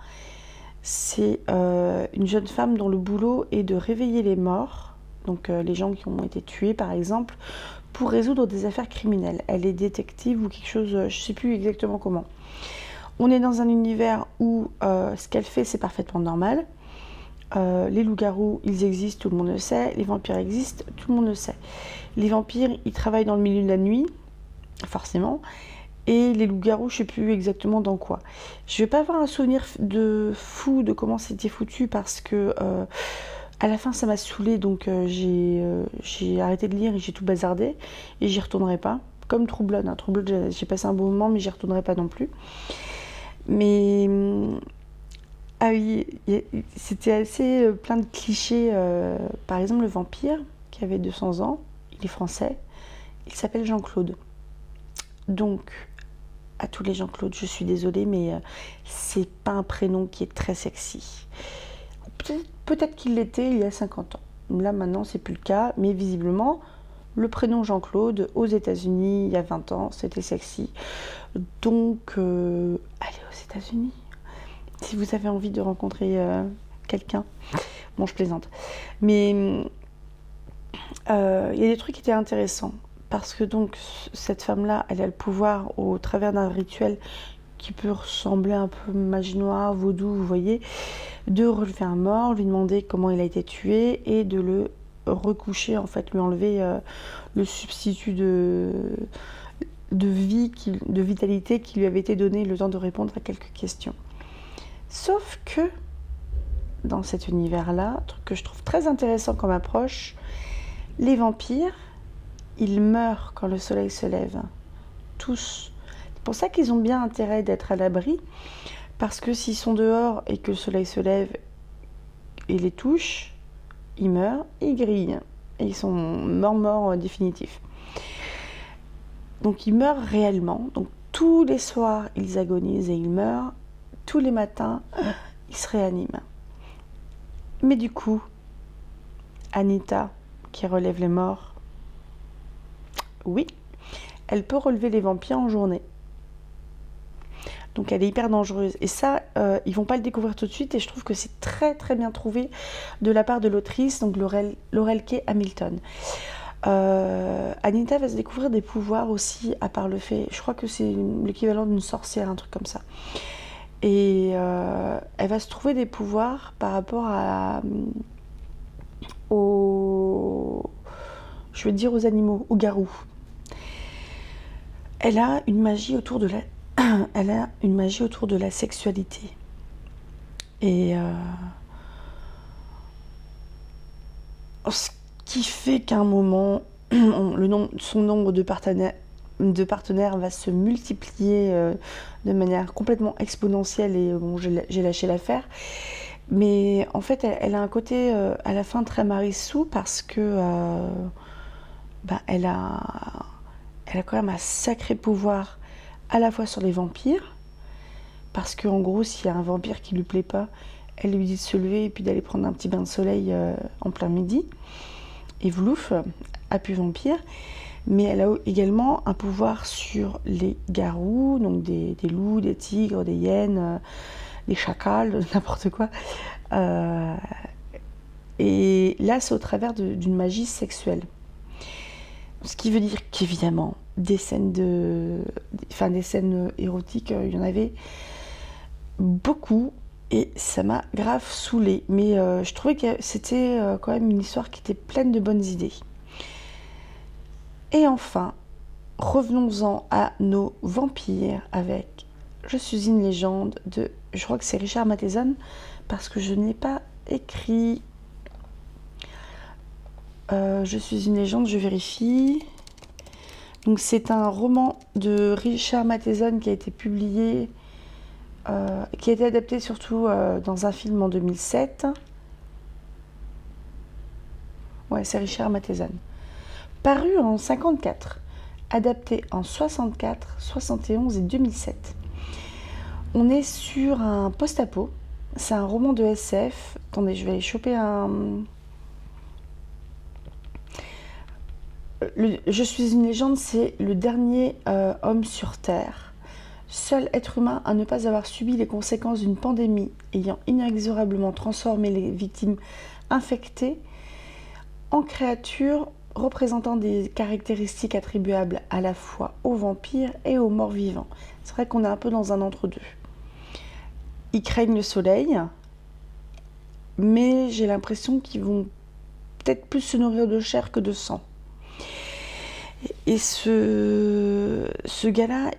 c'est une jeune femme dont le boulot est de réveiller les morts, donc les gens qui ont été tués par exemple, pour résoudre des affaires criminelles. Elle est détective ou quelque chose, je ne sais plus exactement comment. On est dans un univers où ce qu'elle fait, c'est parfaitement normal. Les loups-garous, ils existent, tout le monde le sait. Les vampires existent, tout le monde le sait. Les vampires, ils travaillent dans le milieu de la nuit, forcément. Et les loups-garous, je ne sais plus exactement dans quoi. Je ne vais pas avoir un souvenir de fou de comment c'était foutu parce que à la fin, ça m'a saoulée. Donc j'ai arrêté de lire et j'ai tout bazardé. Et j'y retournerai pas. Comme True Blood. Hein. True Blood, j'ai passé un bon moment, mais j'y retournerai pas non plus. Mais... Ah oui, c'était assez plein de clichés. Par exemple, le vampire, qui avait 200 ans, il est français, il s'appelle Jean-Claude. Donc, à tous les Jean-Claude, je suis désolée, mais c'est pas un prénom qui est très sexy. Peut-être qu'il l'était il y a 50 ans. Là, maintenant, c'est plus le cas, mais visiblement, le prénom Jean-Claude, aux États-Unis, il y a 20 ans, c'était sexy. Donc, allez aux États-Unis. Si vous avez envie de rencontrer quelqu'un. Bon, je plaisante. Mais il y a des trucs qui étaient intéressants. Parce que donc, cette femme-là, elle a le pouvoir, au travers d'un rituel qui peut ressembler un peu magie noire, vaudou, vous voyez, de relever un mort, lui demander comment il a été tué et de le recoucher, en fait, lui enlever le substitut de vie, de vitalité qui lui avait été donné, le temps de répondre à quelques questions. Sauf que, dans cet univers-là, truc que je trouve très intéressant comme approche, les vampires, ils meurent quand le soleil se lève. Tous. C'est pour ça qu'ils ont bien intérêt d'être à l'abri, parce que s'ils sont dehors et que le soleil se lève et les touche, ils meurent et ils grillent. Et ils sont morts définitifs. Donc ils meurent réellement. Donc tous les soirs, ils agonisent et ils meurent. Tous les matins, ils se réaniment. Mais du coup, Anita, qui relève les morts, oui, elle peut relever les vampires en journée. Donc elle est hyper dangereuse. Et ça, ils vont pas le découvrir tout de suite. Et je trouve que c'est très très bien trouvé de la part de l'autrice, donc Laurel K. Hamilton. Anita va se découvrir des pouvoirs aussi, à part le fait, je crois que c'est l'équivalent d'une sorcière, un truc comme ça. Et elle va se trouver des pouvoirs par rapport aux animaux, aux garous. Elle a une magie autour de la sexualité. Et Ce qui fait qu'à un moment, son nombre de partenaires va se multiplier de manière complètement exponentielle et bon, j'ai lâché l'affaire. Mais en fait, elle a un côté à la fin très Marissou parce que elle a quand même un sacré pouvoir à la fois sur les vampires, parce qu'en gros, s'il y a un vampire qui lui plaît pas, elle lui dit de se lever et puis d'aller prendre un petit bain de soleil en plein midi. Et vlouf, a pu vampire. Mais elle a également un pouvoir sur les garous, donc des loups, des tigres, des hyènes, des chacals, n'importe quoi. Et là, c'est au travers d'une magie sexuelle. Ce qui veut dire qu'évidemment, des scènes érotiques, il y en avait beaucoup. Et ça m'a grave saoulée. Mais je trouvais que c'était quand même une histoire qui était pleine de bonnes idées. Et enfin, revenons-en à nos vampires avec Je suis une légende de... Je crois que c'est Richard Matheson, parce que je n'ai pas écrit... Je suis une légende, je vérifie. Donc c'est un roman de Richard Matheson qui a été publié... qui a été adapté surtout dans un film en 2007. Ouais, c'est Richard Matheson. Paru en 54, adapté en 64, 71 et 2007. On est sur un post-apo. C'est un roman de SF. Attendez, je vais aller choper un... Je suis une légende, c'est le dernier homme sur Terre. Seul être humain à ne pas avoir subi les conséquences d'une pandémie ayant inexorablement transformé les victimes infectées en créatures représentant des caractéristiques attribuables à la fois aux vampires et aux morts vivants. C'est vrai qu'on est un peu dans un entre-deux. Ils craignent le soleil, mais j'ai l'impression qu'ils vont peut-être plus se nourrir de chair que de sang. Et ce gars-là,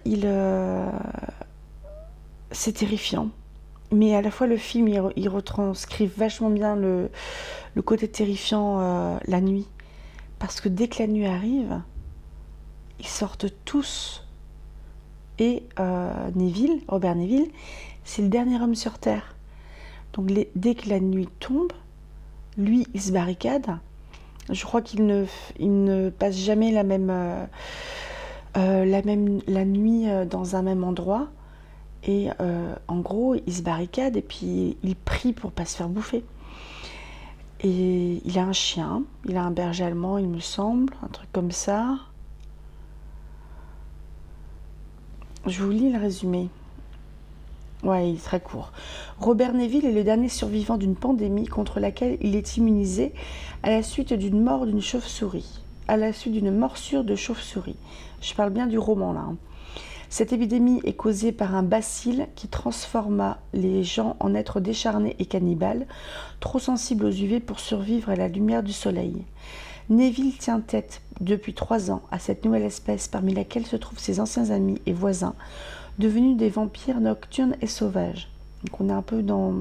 c'est terrifiant. Mais à la fois, le film, il retranscrit vachement bien le côté terrifiant la nuit. Parce que dès que la nuit arrive, ils sortent tous. Et Robert Neville, c'est le dernier homme sur Terre. Donc dès que la nuit tombe, lui, il se barricade. Je crois qu'il ne passe jamais la nuit dans un même endroit. Et en gros, il se barricade et puis il prie pour pas se faire bouffer. Et il a un chien, il a un berger allemand, il me semble, un truc comme ça. Je vous lis le résumé. Ouais, il est très court. Robert Neville est le dernier survivant d'une pandémie contre laquelle il est immunisé à la suite d'une mort d'une chauve-souris. À la suite d'une morsure de chauve-souris. Je parle bien du roman là. Hein. Cette épidémie est causée par un bacille qui transforma les gens en êtres décharnés et cannibales, trop sensibles aux UV pour survivre à la lumière du soleil. Neville tient tête depuis 3 ans à cette nouvelle espèce parmi laquelle se trouvent ses anciens amis et voisins, devenus des vampires nocturnes et sauvages. Donc on est un peu dans...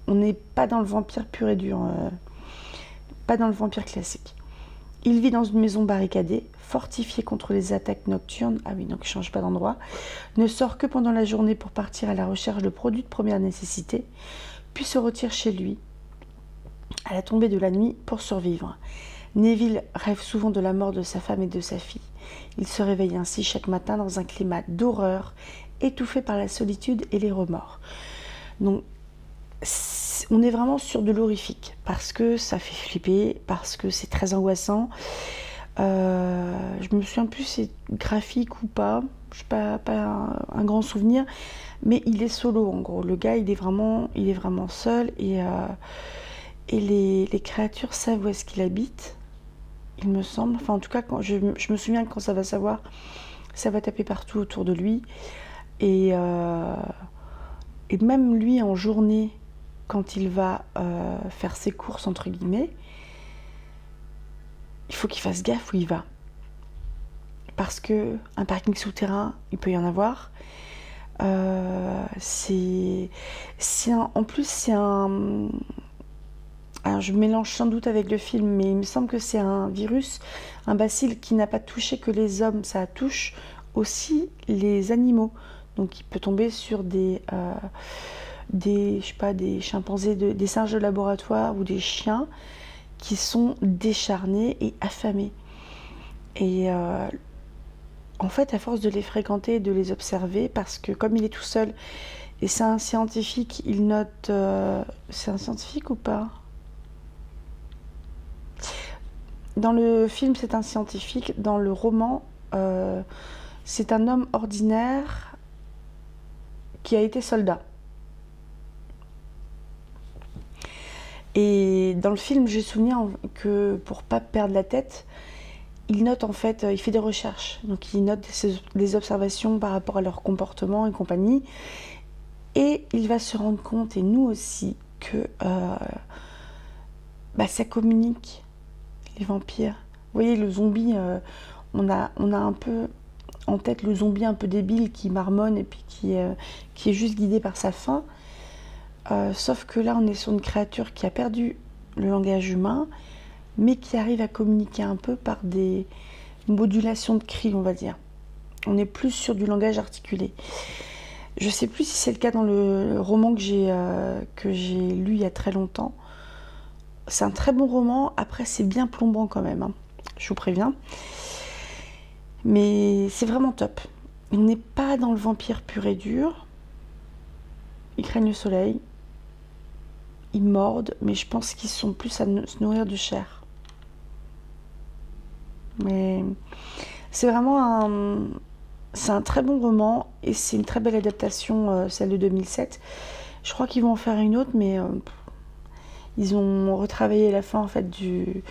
On n'est pas dans le vampire pur et dur, pas dans le vampire classique. Il vit dans une maison barricadée, fortifiée contre les attaques nocturnes, ah oui, donc il ne change pas d'endroit, ne sort que pendant la journée pour partir à la recherche de produits de première nécessité, puis se retire chez lui à la tombée de la nuit pour survivre. Neville rêve souvent de la mort de sa femme et de sa fille. Il se réveille ainsi chaque matin dans un climat d'horreur, étouffé par la solitude et les remords. Donc, on est vraiment sur de l'horrifique, parce que ça fait flipper, parce que c'est très angoissant. Je me souviens plus si c'est graphique ou pas, je n'ai pas un grand souvenir, mais il est solo en gros. Le gars, il est vraiment seul et les créatures savent où est-ce qu'il habite, il me semble. Enfin, en tout cas, je me souviens que quand ça va savoir, ça va taper partout autour de lui. Et même lui, en journée, quand il va faire ses courses, entre guillemets, il faut qu'il fasse gaffe où il va. Parce que un parking souterrain, il peut y en avoir. En plus, c'est un Alors je mélange sans doute avec le film, mais il me semble que c'est un virus, un bacille qui n'a pas touché que les hommes, ça touche aussi les animaux. Donc il peut tomber sur je sais pas, des chimpanzés, des singes de laboratoire ou des chiens qui sont décharnés et affamés. Et en fait, à force de les fréquenter et de les observer, parce que comme il est tout seul, et c'est un scientifique, il note... c'est un scientifique ou pas? Dans le film, c'est un scientifique. Dans le roman, c'est un homme ordinaire qui a été soldat. Et dans le film, j'ai souvenir que pour pas perdre la tête, il note en fait, il fait des recherches. Donc il note des observations par rapport à leur comportement et compagnie. Et il va se rendre compte, et nous aussi, que ça communique, les vampires. Vous voyez, le zombie, on a un peu en tête le zombie un peu débile qui marmonne et puis qui est juste guidé par sa faim. Sauf que là, on est sur une créature qui a perdu le langage humain, mais qui arrive à communiquer un peu par des modulations de cris, on va dire. On est plus sur du langage articulé. Je ne sais plus si c'est le cas dans le roman que j'ai lu il y a très longtemps. C'est un très bon roman. Après, c'est bien plombant quand même, hein. Je vous préviens. Mais c'est vraiment top. On n'est pas dans le vampire pur et dur. Ils craignent le soleil. Ils mordent, mais je pense qu'ils sont plus à se nourrir de chair. Mais c'est vraiment c'est un très bon roman et c'est une très belle adaptation, celle de 2007. Je crois qu'ils vont en faire une autre, mais ils ont retravaillé la fin en fait du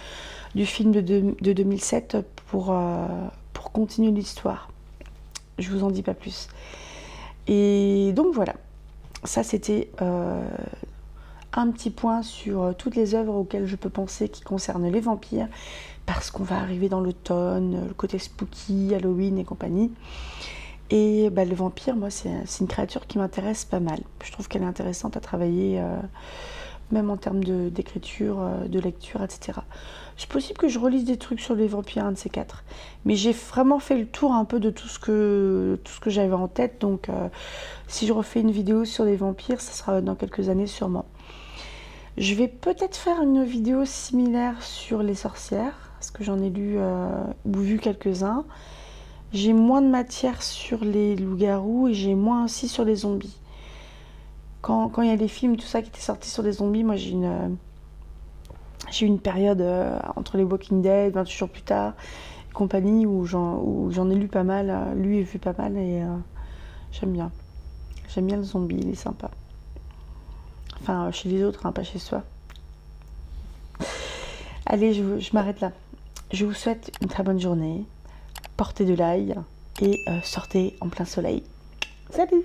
film de 2007 pour continuer l'histoire. Je vous en dis pas plus. Et donc voilà, ça c'était un petit point sur toutes les œuvres auxquelles je peux penser qui concernent les vampires, parce qu'on va arriver dans l'automne, le côté spooky, Halloween et compagnie. Et le vampire, moi, c'est une créature qui m'intéresse pas mal. Je trouve qu'elle est intéressante à travailler, même en termes d'écriture, de lecture, etc. C'est possible que je relise des trucs sur les vampires, un de ces quatre. Mais j'ai vraiment fait le tour un peu de tout ce que j'avais en tête. Donc, si je refais une vidéo sur les vampires, ça sera dans quelques années sûrement. Je vais peut-être faire une vidéo similaire sur les sorcières, parce que j'en ai lu ou vu quelques-uns. J'ai moins de matière sur les loups-garous et j'ai moins aussi sur les zombies. Quand il y a les films, tout ça qui était sorti sur les zombies, moi j'ai eu une période entre les Walking Dead, 28 jours plus tard, et compagnie, où j'en ai lu pas mal, lu et vu pas mal, et j'aime bien. J'aime bien le zombie, il est sympa. Enfin, chez les autres, hein, pas chez soi. Allez, je m'arrête là. Je vous souhaite une très bonne journée. Portez de l'ail et sortez en plein soleil. Salut!